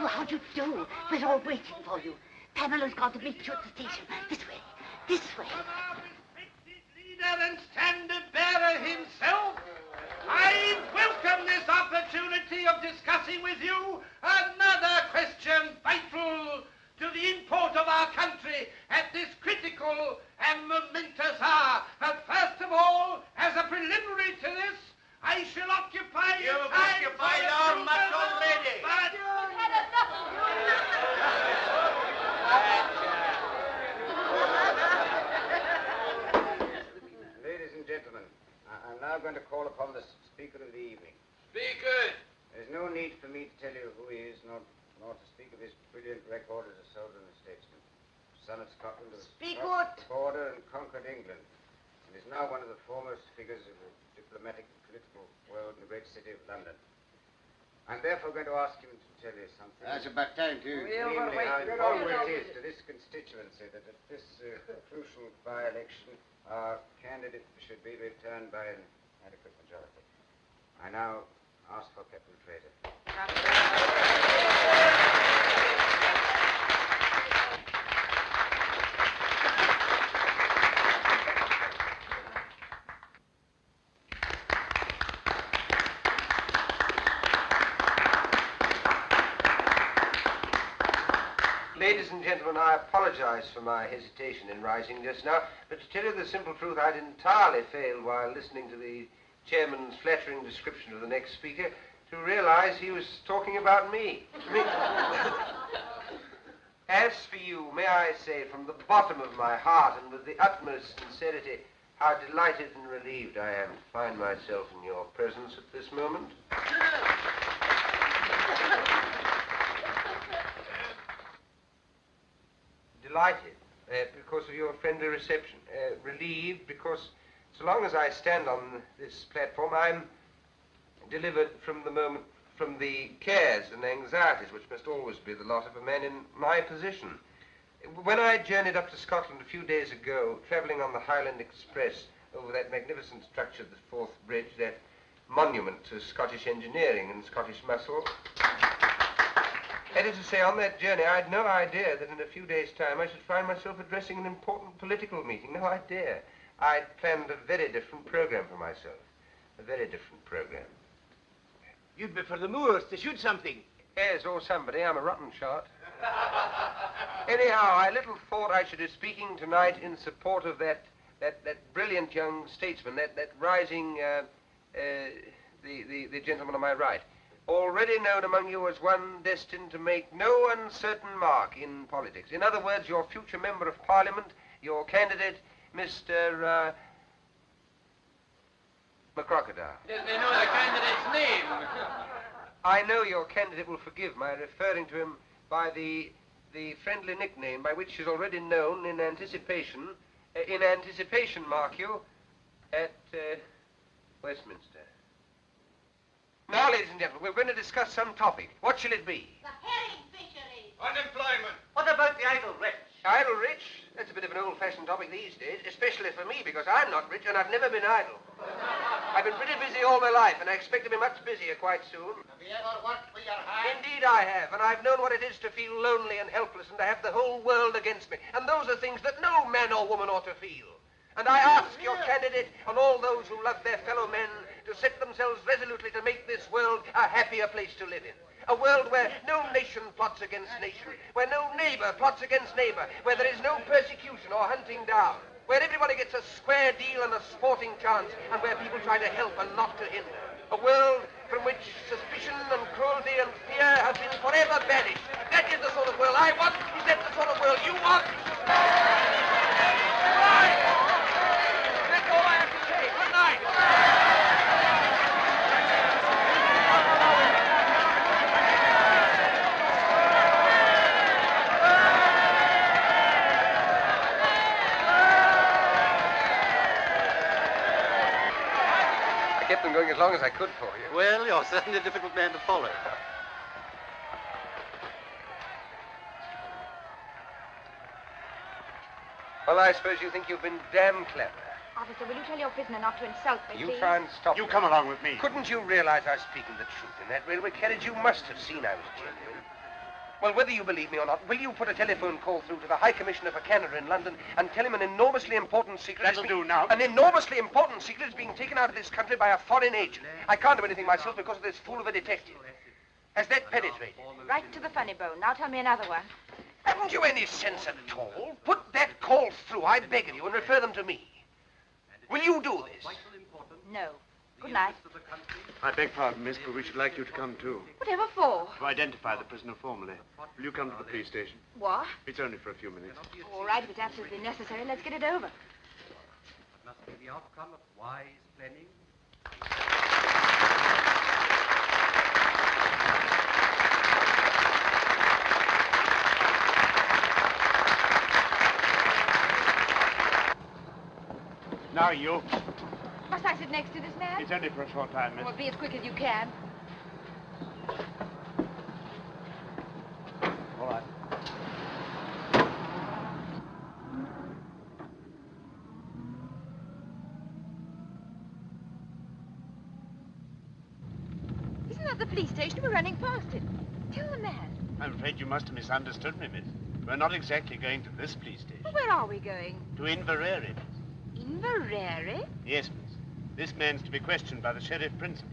How'd you do? We're all waiting for you. Pamela's gone to meet you at the station. This way. This way. Leader and standard-bearer himself, I welcome this opportunity of discussing with you another question vital to the import of our country at this nor to speak of his brilliant record as a soldier and a statesman. Son of Scotland, who Speak crossed what? the border and conquered England, and is now one of the foremost figures of the diplomatic and political world in the great city of London. I'm therefore going to ask him to tell you something. That's about time, too. Namely, how important it is to this constituency that at this crucial by-election, our candidate should be returned by an adequate majority. I now ask for Captain Fraser. Ladies and gentlemen, I apologize for my hesitation in rising just now, but to tell you the simple truth, I'd entirely failed while listening to the chairman's flattering description of the next speaker to realize he was talking about me. As for you, may I say from the bottom of my heart and with the utmost sincerity, how delighted and relieved I am to find myself in your presence at this moment. Delighted because of your friendly reception. Relieved because so long as I stand on this platform, I'm delivered from the cares and anxieties which must always be the lot of a man in my position. When I journeyed up to Scotland a few days ago, travelling on the Highland Express over that magnificent structure, the Forth Bridge, that monument to Scottish engineering and Scottish muscle, that is to say, on that journey, I had no idea that in a few days' time I should find myself addressing an important political meeting. No idea. I'd planned a very different program for myself. A very different program. You'd be for the moors to shoot something. Yes, or somebody. I'm a rotten shot. Anyhow, I little thought I should be speaking tonight in support of that brilliant young statesman, that rising, the gentleman on my right. Already known among you as one destined to make no uncertain mark in politics. In other words, your future member of Parliament, your candidate, Mr. McCrocodile. Yes, they know the candidate's name. I know your candidate will forgive my referring to him by the friendly nickname by which he's already known in anticipation, mark you, at Westminster. Now, ladies and gentlemen, we're going to discuss some topic. What shall it be? The herring fisheries. Unemployment. What about the idle rich? Idle rich? That's a bit of an old-fashioned topic these days, especially for me, because I'm not rich and I've never been idle. I've been pretty busy all my life, and I expect to be much busier quite soon. Have you ever worked for your hand? Indeed I have, and I've known what it is to feel lonely and helpless and to have the whole world against me. And those are things that no man or woman ought to feel. And I ask your candidate and all those who love their fellow men to set themselves resolutely to make this world a happier place to live in. A world where no nation plots against nation, where no neighbor plots against neighbor, where there is no persecution or hunting down, where everybody gets a square deal and a sporting chance, and where people try to help and not to hinder. A world from which suspicion and cruelty and fear have been forever banished. That is the sort of world I want. Is that the sort of world you want? Right. That's all I have to say. Good night. I kept them going as long as I could for you. Well, you're certainly a difficult man to follow. Well, I suppose you think you've been damn clever. Officer, will you tell your prisoner not to insult me, You please? try and stop You me. come along with me. Couldn't you realize I was speaking the truth in that railway carriage? You must have seen I was genuine. Well, whether you believe me or not, will you put a telephone call through to the High Commissioner for Canada in London and tell him an enormously important secret... That'll do now. An enormously important secret is being taken out of this country by a foreign agent. I can't do anything myself because of this fool of a detective. Has that penetrated? Right to the funny bone. Now tell me another one. Haven't you any sense at all? Put that call through, I beg of you, and refer them to me. Will you do this? No. Good night. I beg pardon, miss, but we should like you to come too. Whatever for? To identify the prisoner formally. Will you come to the police station? What? It's only for a few minutes. All right, if it's absolutely necessary, let's get it over. It must be the outcome of wise planning. Now you. Must I sit next to this man? It's only for a short time, miss. Well, be as quick as you can. All right. Isn't that the police station? We're running past it. Tell the man. I'm afraid you must have misunderstood me, miss. We're not exactly going to this police station. Well, where are we going? To Inverary, miss. Inverary? Yes, miss. This man's to be questioned by the sheriff principal.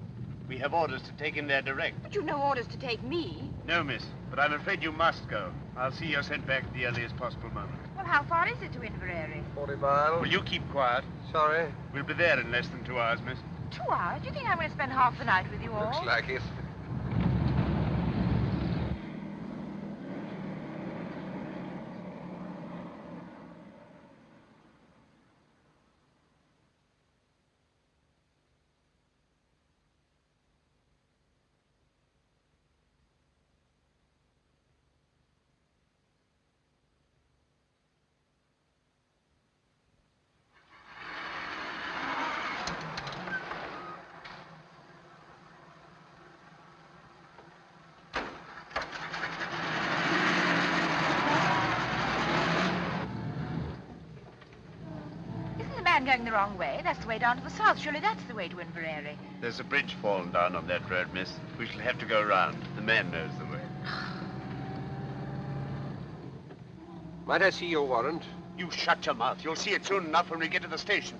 We have orders to take him there direct. But you've no orders to take me. No, miss, but I'm afraid you must go. I'll see you're sent back at the earliest possible moment. Well, how far is it to Inverary? 40 miles. Will you keep quiet? Sorry. We'll be there in less than 2 hours, miss. 2 hours? Do you think I'm going to spend half the night with you all? Looks like it. I'm going the wrong way. That's the way down to the south. Surely that's the way to Inverary. There's a bridge fallen down on that road, miss. We shall have to go round. The man knows the way. Might I see your warrant? You shut your mouth. You'll see it soon enough when we get to the station.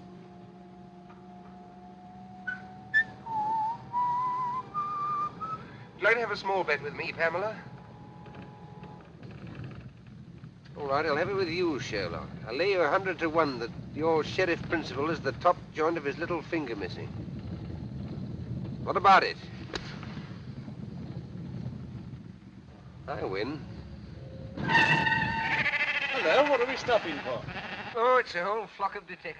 Would you like to have a small bet with me, Pamela? All right, I'll have it with you, Sherlock. I'll lay you 100 to 1 that your sheriff principal is the top joint of his little finger missing. What about it? I win. Hello, what are we stopping for? Oh, it's a whole flock of detectives.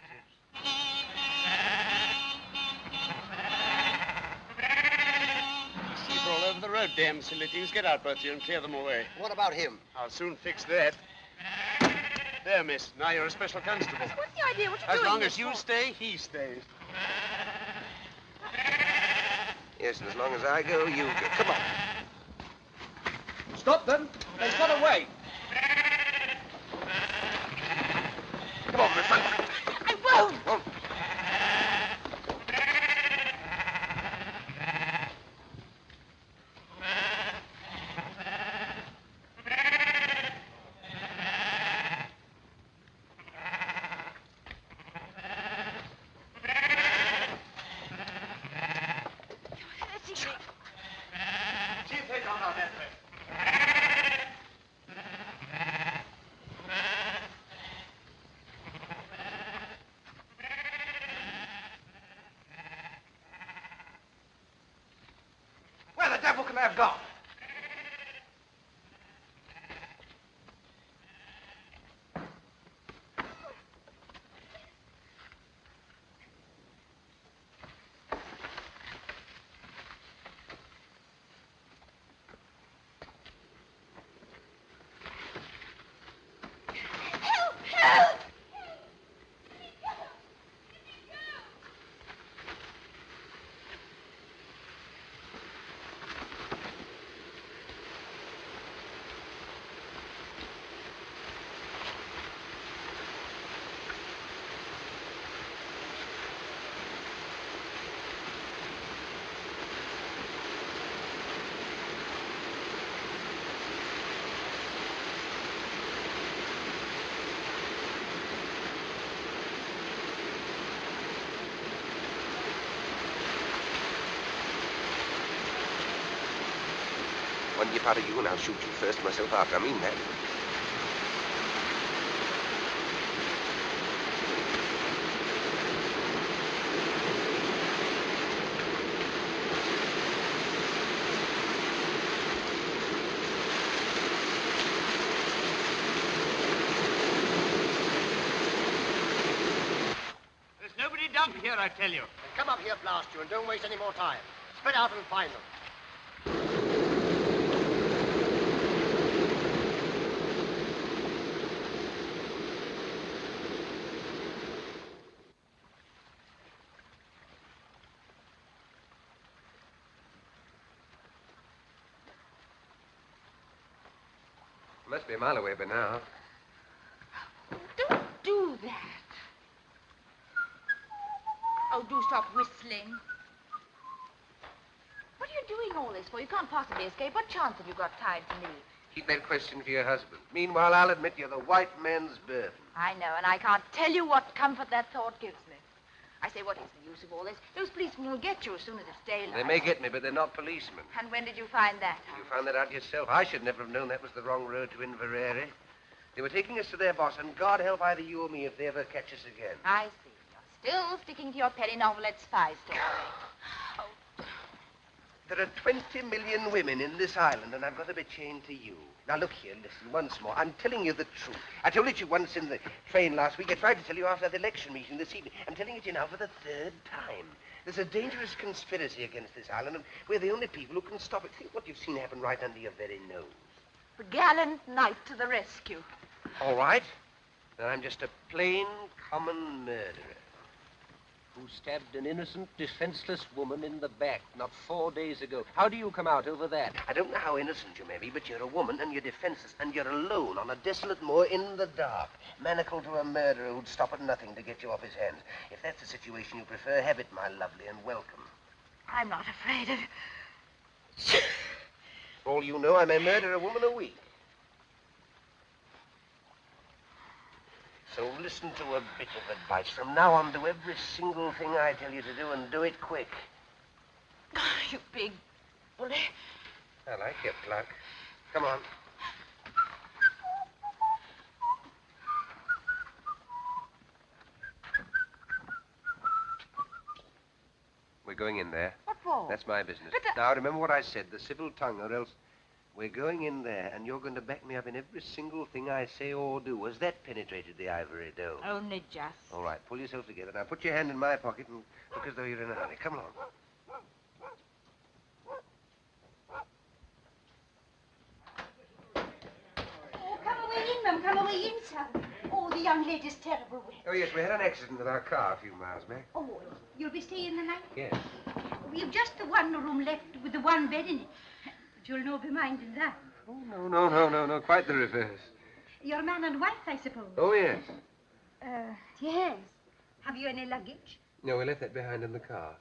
Sheep are all over the road, damn silly things. Get out, both of you, and clear them away. What about him? I'll soon fix that. There, miss. Now you're a special constable. What's the idea? What are you As doing long this as you for? stay, he stays. Yes, and as long as I go, you go. Come on. Stop them. They've got away. Come on, Miss. I won't. See if they don't know that way. Where the devil can they have gone? One nip out of you and I'll shoot you first, myself after. I mean that. There's nobody dump here, I tell you. Come up here, blast you, and don't waste any more time. Spread out and find them. Must be a mile away by now. Don't do that. Oh, do stop whistling. What are you doing all this for? You can't possibly escape. What chance have you got tied to me? Keep that question for your husband. Meanwhile, I'll admit you're the white man's burden. I know, and I can't tell you what comfort that thought gives me. I say, what is the use of all this? Those policemen will get you as soon as it's daylight. They may get me, but they're not policemen. And when did you find that out? You found that out yourself. I should never have known that was the wrong road to Inverary. They were taking us to their boss, and God help either you or me if they ever catch us again. I see. You're still sticking to your penny novelette spy story. There are 20 million women in this island, and I've got to be chained to you. Now, look here, listen, once more. I'm telling you the truth. I told it to you once in the train last week. I tried to tell you after the election meeting this evening. I'm telling it to you now for the third time. There's a dangerous conspiracy against this island, and we're the only people who can stop it. Think what you've seen happen right under your very nose. The gallant knight to the rescue. All right. Then I'm just a plain, common murderer. Who stabbed an innocent, defenseless woman in the back not 4 days ago. How do you come out over that? I don't know how innocent you may be, but you're a woman and you're defenseless and you're alone on a desolate moor in the dark, manacled to a murderer who'd stop at nothing to get you off his hands. If that's the situation you prefer, have it, my lovely, and welcome. I'm not afraid of... For all you know, I may murder a woman a week. So listen to a bit of advice. From now on, do every single thing I tell you to do, and do it quick. You big bully. I like your pluck. Come on. We're going in there. What for? That's my business. But Now, remember what I said, the civil tongue, or else we're going in there, and you're going to back me up in every single thing I say or do. Has that penetrated the ivory dome? Only just. All right, pull yourself together. Now, put your hand in my pocket and look as though you're in a hurry. Come along. Oh, come away in, ma'am. Come away in, sir. Oh, the young lady's terrible wet. Oh, yes, we had an accident with our car a few miles back. Oh, you'll be staying the night? Yes. We've just the one room left with the one bed in it. But you'll no be minding that. Oh, no. Quite the reverse. Your man and wife, I suppose. Oh, yes. Yes. Have you any luggage? No, we left that behind in the car.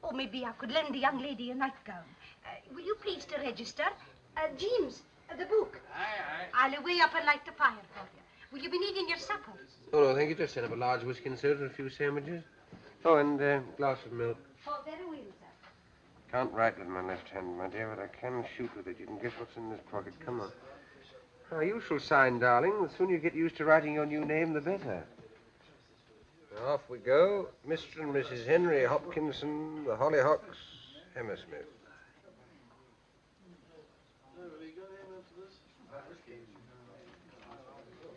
Oh, maybe I could lend the young lady a nightgown. Will you please to register? James, the book. Aye. I'll away up and light the fire for you. Will you be needing your supper? Oh, no, thank you. Just send up a large whiskey and soda and a few sandwiches. Oh, and a glass of milk. Oh, very well, sir. Can't write with my left hand, my dear, but I can shoot with it. You can guess what's in this pocket. Come on. Now, you shall sign, darling. The sooner you get used to writing your new name, the better. Now, off we go. Mr. and Mrs. Henry Hopkinson, the Hollyhocks, Hammersmith.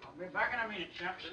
I'll be back in a minute, chaps.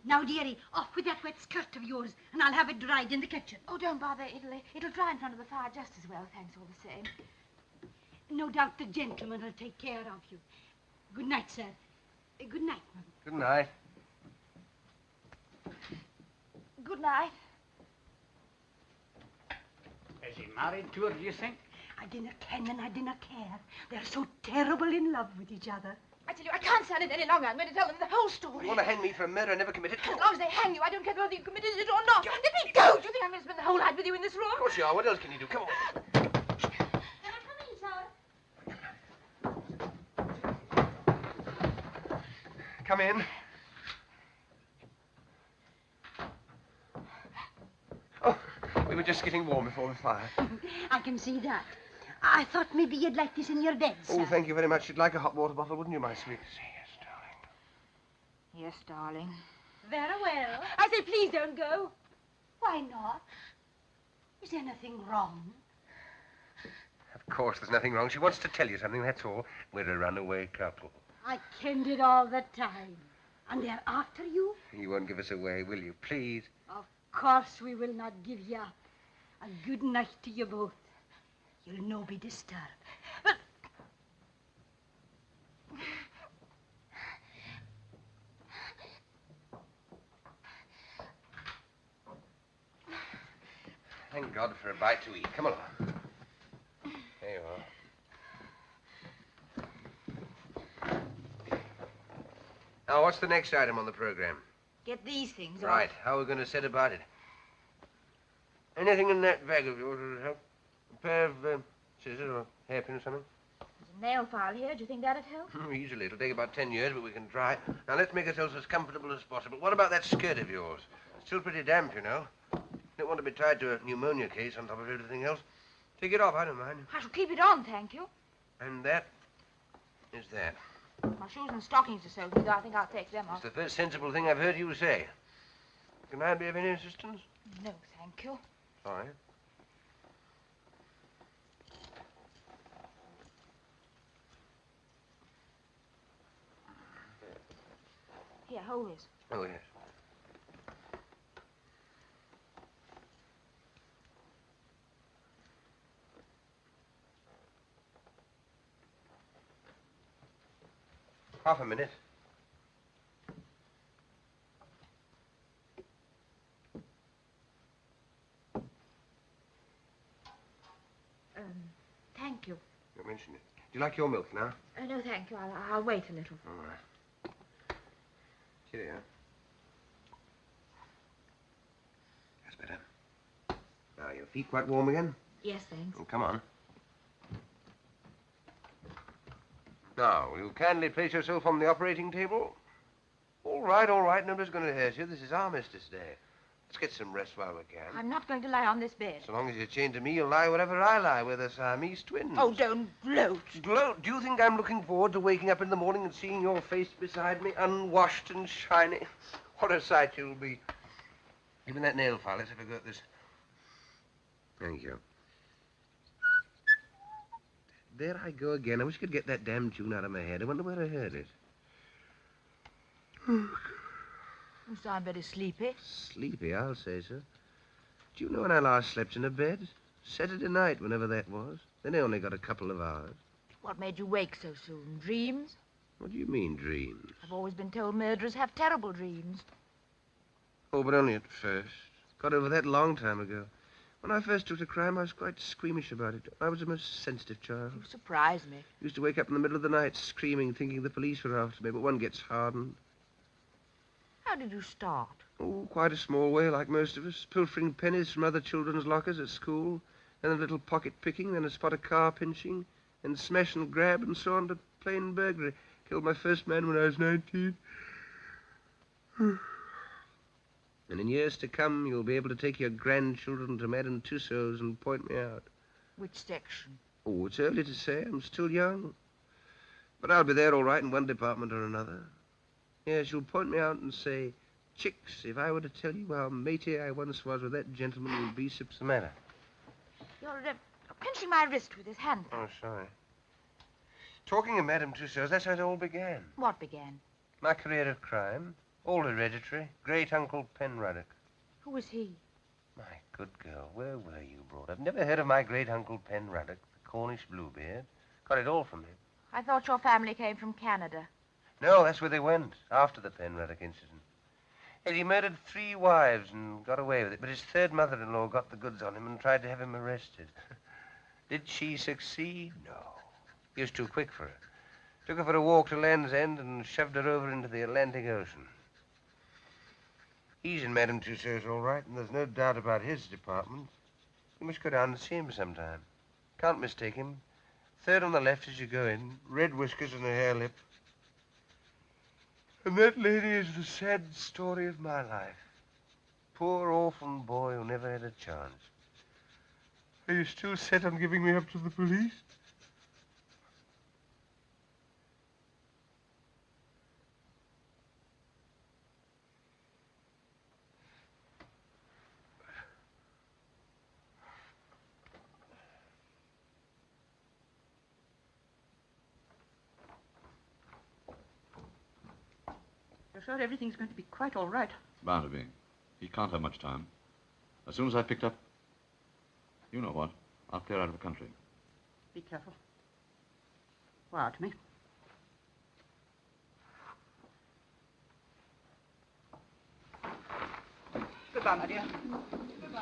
Now, dearie, off with that wet skirt of yours, and I'll have it dried in the kitchen. Oh, don't bother. It'll dry in front of the fire just as well, thanks all the same. No doubt the gentleman will take care of you. Good night, sir. Good night, Mother. Good night. Good night. Is he married to her, do you think? I dinna ken and I dinna care. They're so terrible in love with each other. I tell you, I can't stand it any longer. I'm going to tell them the whole story. You want to hang me for a murder I never committed? As long as they hang you, I don't care whether you committed it or not. Let me go. Do you think I'm going to spend the whole night with you in this room? Of course you are. What else can you do? Come on. Can I come in, sir? Come in. were just getting warm before the fire. I can see that. I thought maybe you'd like this in your bed, sir. Oh, thank you very much. You'd like a hot water bottle, wouldn't you, my sweet? Yes, darling. Very well. I say, please don't go. Why not? Is there anything wrong? Of course, there's nothing wrong. She wants to tell you something, that's all. We're a runaway couple. I kenned it all the time. And they're after you? You won't give us away, will you? Please. Of course we will not give you up. A good night to you both. You'll no be disturbed. But... Thank God for a bite to eat. Come along. There you are. Now, what's the next item on the program? Get these things off. Right. How are we going to set about it? Anything in that bag of yours would help? A pair of scissors or hairpin or something? There's a nail file here. Do you think that'd help? Easily. It'll take about 10 years, but we can try. Now, let's make ourselves as comfortable as possible. What about that skirt of yours? It's still pretty damp, you know. Don't want to be tied to a pneumonia case on top of everything else. Take it off, I don't mind. I shall keep it on, thank you. And that is that. My shoes and stockings are soaking, though I think I'll take them It's off. the first sensible thing I've heard you say. Can I be of any assistance? No, thank you. Sorry. Here, hold this. Oh, yes. Half a minute. Thank you. Don't mention it. Do you like your milk now? No, thank you. I'll wait a little. All right. Cheerio. That's better. Now, your feet quite warm again? Yes, thanks. Oh, come on. Now, will you kindly place yourself on the operating table? All right, all right. Nobody's going to hurt you. This is Armistice Day. Let's get some rest while we can. I'm not going to lie on this bed. So long as you're chained to me, you'll lie wherever I lie. We're the Siamese twins. Oh, don't gloat. Gloat? Do you think I'm looking forward to waking up in the morning and seeing your face beside me, unwashed and shiny? What a sight you'll be. Even that nail file. Let's have a go at this. Thank you. There I go again. I wish I could get that damn tune out of my head. I wonder where I heard it. You sound very sleepy. Sleepy, I'll say so. Do you know when I last slept in a bed? Saturday night, whenever that was. Then I only got a couple of hours. What made you wake so soon? Dreams? What do you mean, dreams? I've always been told murderers have terrible dreams. Oh, but only at first. Got over that a long time ago. When I first took to crime, I was quite squeamish about it. I was a most sensitive child. You surprise me. Used to wake up in the middle of the night screaming, thinking the police were after me, but one gets hardened. How did you start? Oh, quite a small way, like most of us. Pilfering pennies from other children's lockers at school, then a little pocket picking, then a spot of car pinching, then smash and grab, and so on to plain burglary. Killed my first man when I was 19. And in years to come, you'll be able to take your grandchildren to Madame Tussauds and point me out. Which section? Oh, it's early to say. I'm still young. But I'll be there all right in one department or another. Yes, you'll point me out and say, Chicks, if I were to tell you how matey I once was with that gentleman, you'll be what's the matter? You're pinching my wrist with his hand. Oh, sorry. Talking of Madame Tussauds, that's how it all began. What began? My career of crime. All hereditary. Great-uncle Penruddock. Who was he? My good girl, where were you brought up? Never heard of my great-uncle Penruddock, the Cornish Bluebeard? Got it all from him. I thought your family came from Canada. No, that's where they went, after the Penruddock incident. And he murdered 3 wives and got away with it, but his third mother-in-law got the goods on him and tried to have him arrested. Did she succeed? No. He was too quick for her. Took her for a walk to Land's End and shoved her over into the Atlantic Ocean. He's in Madame Tussauds all right, and there's no doubt about his department. You must go down and see him sometime. Can't mistake him. Third on the left as you go in, red whiskers and a hare lip. And that lady is the sad story of my life. Poor orphan boy who never had a chance. Are you still set on giving me up to the police? You're sure everything's going to be quite all right? Bound to be. He can't have much time. As soon as I picked up... You know what? I'll clear out of the country. Be careful. Wire to me. Goodbye, my dear. Goodbye.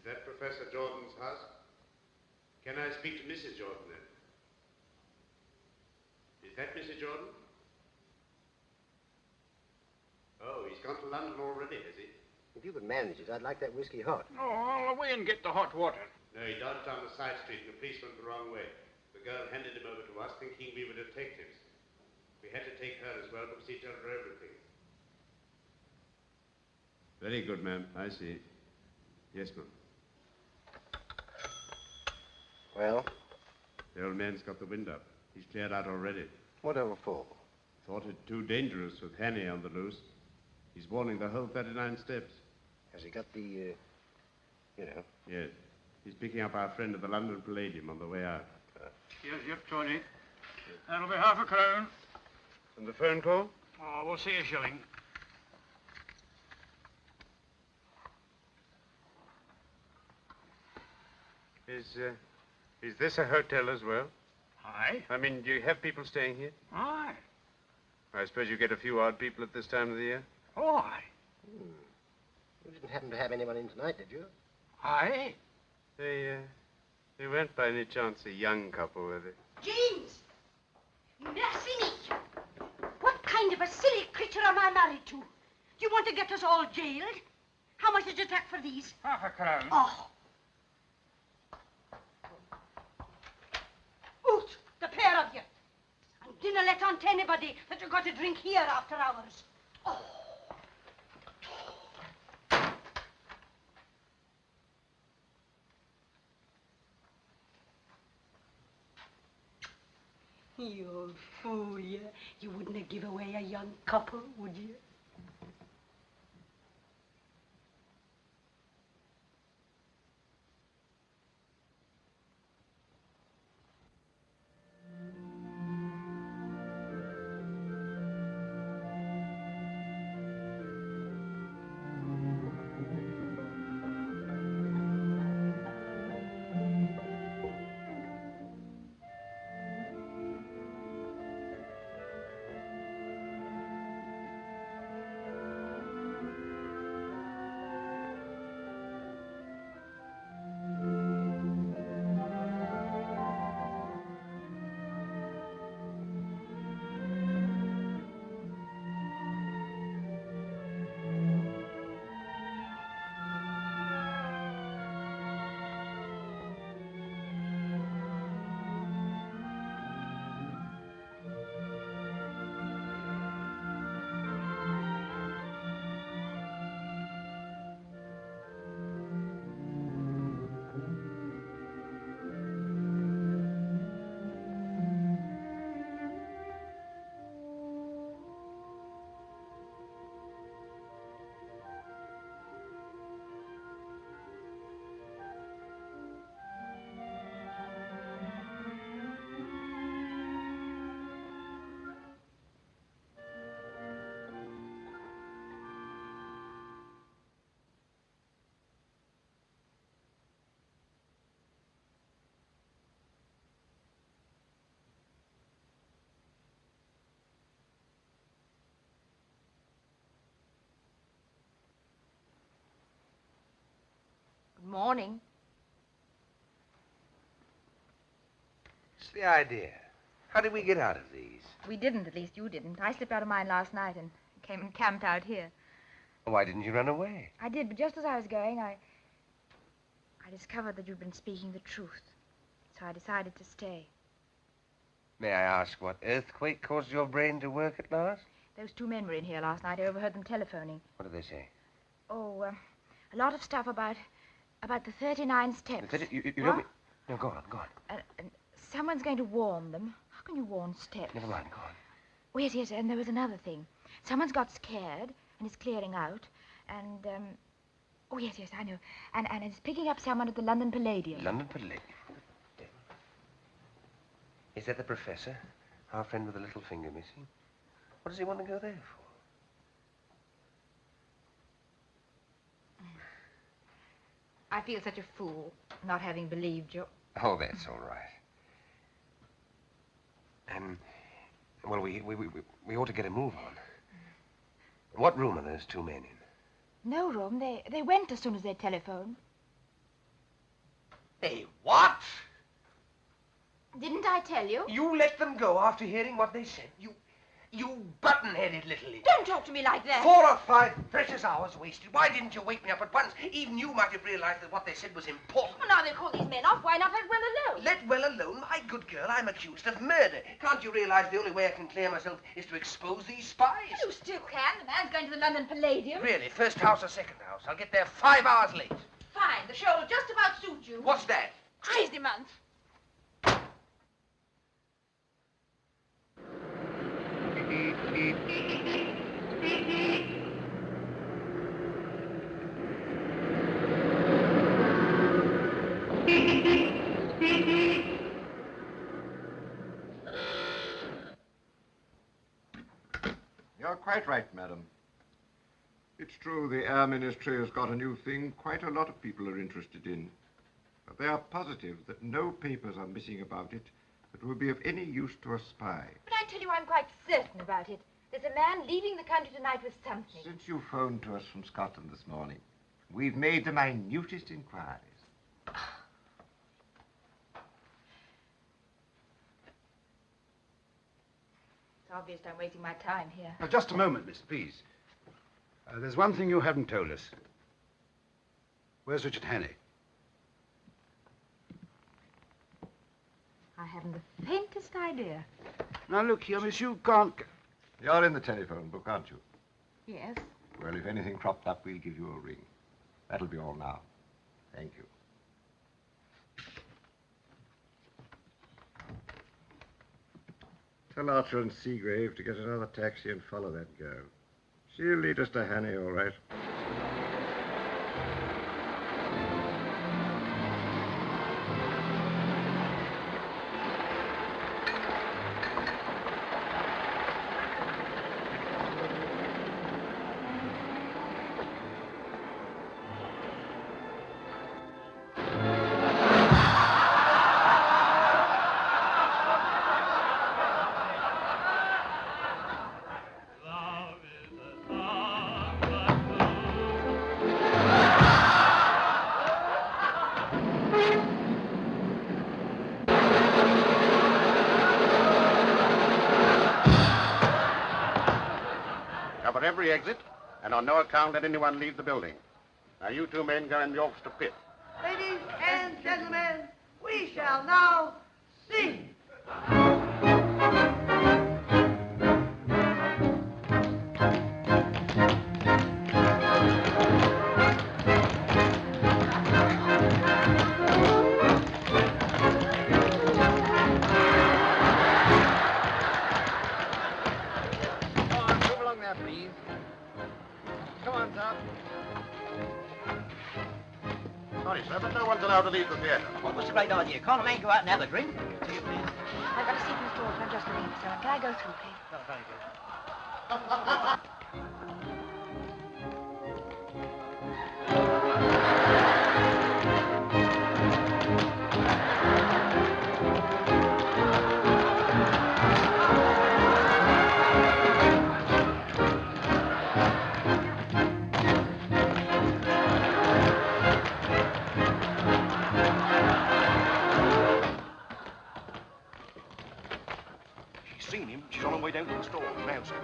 Is that Professor Jordan's house? Can I speak to Mrs. Jordan then? Is that Mrs. Jordan? Oh, he's gone to London already, has he? If you could manage it, I'd like that whiskey hot. Oh, I'll away and get the hot water. No, he dodged down the side street and the police went the wrong way. The girl handed him over to us thinking we were detectives. We had to take her as well to see over everything. Very good, ma'am. I see. Yes, ma'am. Well? The old man's got the wind up. He's cleared out already. Whatever for? Thought it too dangerous with Hanny on the loose. He's warning the whole 39 steps. Has he got the, you know? Yes. He's picking up our friend at the London Palladium on the way out. Yes, Tony. That'll be half a crown. And the phone call? Oh, we'll see a shilling. Is this a hotel as well? Aye. I mean, do you have people staying here? Aye. I suppose you get a few odd people at this time of the year? Oh, aye. You didn't happen to have anyone in tonight, did you? Aye. They weren't by any chance a young couple, were they? James! Mercy me! What kind of a silly creature am I married to? Do you want to get us all jailed? How much did you take for these? Half a crown. Oh. Out, the pair of you. And dinna let on to anybody that you got to drink here after hours. Oh. You old fool, you. You wouldn't have give away a young couple, would you? Good morning. It's the idea. How did we get out of these? We didn't, at least you didn't. I slipped out of mine last night and came and camped out here. Why didn't you run away? I did, but just as I was going, I discovered that you'd been speaking the truth. So I decided to stay. May I ask what earthquake caused your brain to work at last? Those two men were in here last night. I overheard them telephoning. What did they say? Oh, a lot of stuff about the 39 steps. You What? don't mean... No, go on, go on. And someone's going to warn them. How can you warn steps? Never mind, go on. Oh, yes, and there was another thing. Someone's got scared and is clearing out. And, oh, yes, I know. And it's picking up someone at the London Palladium. London Palladium? Is that the professor? Our friend with the little finger missing? What does he want to go there for? I feel such a fool not having believed you. Oh, that's all right. Well, we ought to get a move on. What room are those two men in? No room. They went as soon as they telephoned. They what? Didn't I tell you? You let them go after hearing what they said? You button-headed little idiot. Don't talk to me like that. 4 or 5 precious hours wasted. Why didn't you wake me up at once? Even you might have realized that what they said was important. Well, now they've called these men off. Why not let well alone? Let well alone? My good girl, I'm accused of murder. Can't you realize the only way I can clear myself is to expose these spies? You still can. The man's going to the London Palladium. Really? First house or second house? I'll get there 5 hours late. Fine. The show will just about suit you. What's that? Crazy month. You're quite right, madam. It's true the Air Ministry has got a new thing quite a lot of people are interested in. But they are positive that no papers are missing about it that will be of any use to a spy. But I tell you, I'm quite certain about it. There's a man leaving the country tonight with something. Since you phoned to us from Scotland this morning, we've made the minutest inquiries. It's obvious I'm wasting my time here. Now, just a moment, miss, please. There's one thing you haven't told us. Where's Richard Hannay? I haven't the faintest idea. Now, look here, miss, you can't... You're in the telephone book, aren't you? Yes. Well, if anything cropped up, we'll give you a ring. That'll be all now. Thank you. Tell Archer and Seagrave to get another taxi and follow that girl. She'll lead us to Hanny, all right. Cover every exit, and on no account let anyone leave the building. Now, you two men go in the orchestra pit. Ladies and gentlemen, we shall now sing. Move along there, please. Come on, Tom. Sorry, sir, but no one's allowed to leave the theatre. What was the great idea? Can't a man go out and have a drink? I've got a seat in the store, so I'm just looking for someone. Can I go through, please? Oh, very good. She's seen him. She's on her way down to the store. Now, sir.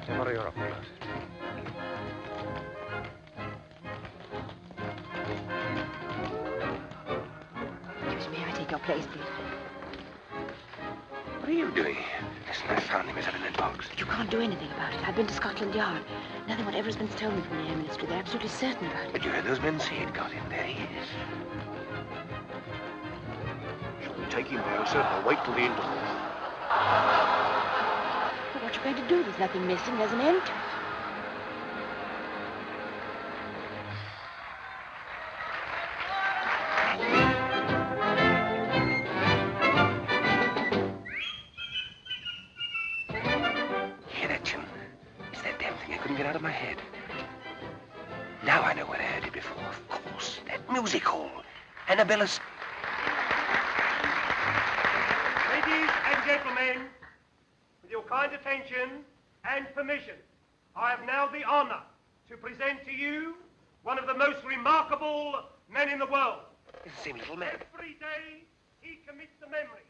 Tomorrow you're off, please. Excuse me, I take your place, please. What are you doing? Listen, I found him. He's up in that box. You can't do anything about it. I've been to Scotland Yard. Nothing whatever has been stolen from the Air Ministry. They're absolutely certain about it. But you heard those men say it got him. There he is. Shall we take him now, sir, or wait till the interval? But what you going to do? There's nothing missing. There's an end to it. Hear that tune? It's that damn thing I couldn't get out of my head. Now I know where I heard it before. Of course, that music hall. Annabella's... Ladies and gentlemen, with your kind attention and permission, I have now the honor to present to you one of the most remarkable men in the world. It's the same little man. Every day he commits to memory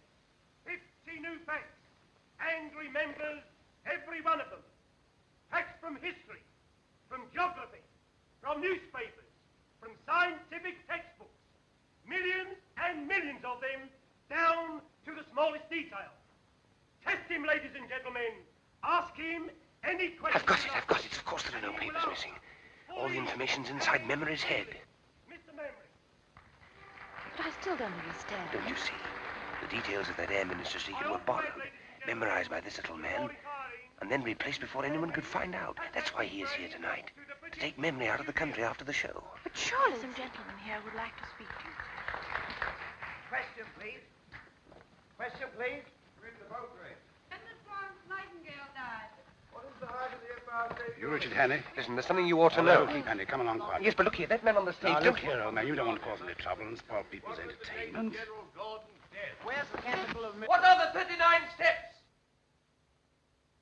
50 new facts and remembers every one of them. Facts from history, from geography, from newspapers, from scientific textbooks. Millions and millions of them down to the smallest detail. Test him, ladies and gentlemen. Ask him any question. I've got it. Of course there are no papers missing. All the information's inside Memory's head. But I still don't understand. Don't you see? The details of that Air Minister's secret were borrowed, memorized by this little man, and then replaced before anyone could find out. That's why he is here tonight, to take Memory out of the country after the show. But surely some gentleman here would like to speak to you. Question, please. Question, please. When Miss Florence Nightingale died. What is the height of the Empire State? You Richard Hanny? Listen, there's something you ought to know. Keep Hanny, come along quietly. Yes, but look here, that man on the stage... Now, don't- look here, old man, you don't want to cause any trouble and spoil people's entertainment. Where's the capital of... What are the 39 steps?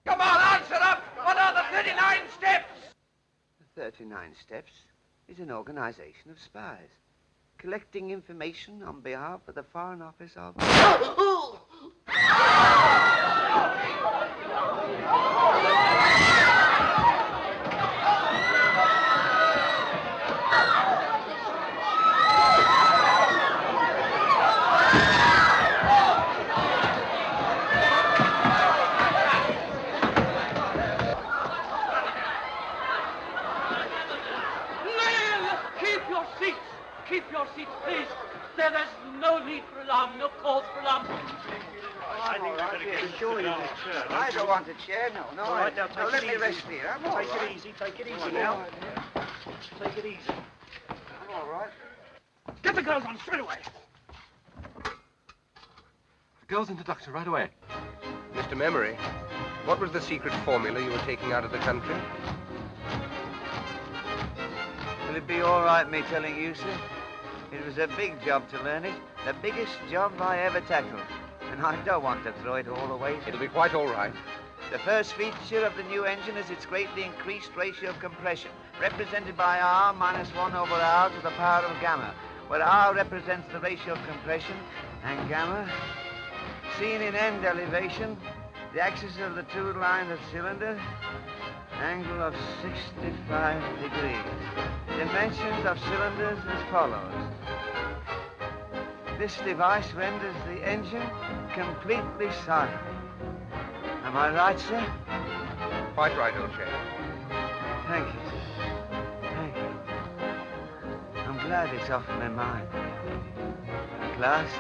Come on, answer up! What are the 39 steps? The 39 Steps is an organization of spies, collecting information on behalf of the Foreign Office of... there's no need for alarm, no cause for alarm. I think we're going to get a chair. I don't want a chair, no. All right, now take let it me easy. rest here. I'm all Take right. it easy now. Take it easy. I'm all right. Get the girls on straight away. The girls into Doctor right away. Mr. Memory, what was the secret formula you were taking out of the country? Will it be all right, me telling you, sir? It was a big job to learn it. The biggest job I ever tackled. And I don't want to throw it all away. It'll be quite all right. The first feature of the new engine is its greatly increased ratio of compression, represented by R minus 1 over R to the power of gamma, where R represents the ratio of compression, and gamma, seen in end elevation, the axis of the two lines of cylinder, angle of 65 degrees. Dimensions of cylinders as follows. This device renders the engine completely silent. Am I right, sir? Quite right, old chap. Thank you, sir. Thank you. I'm glad it's off my mind. At last,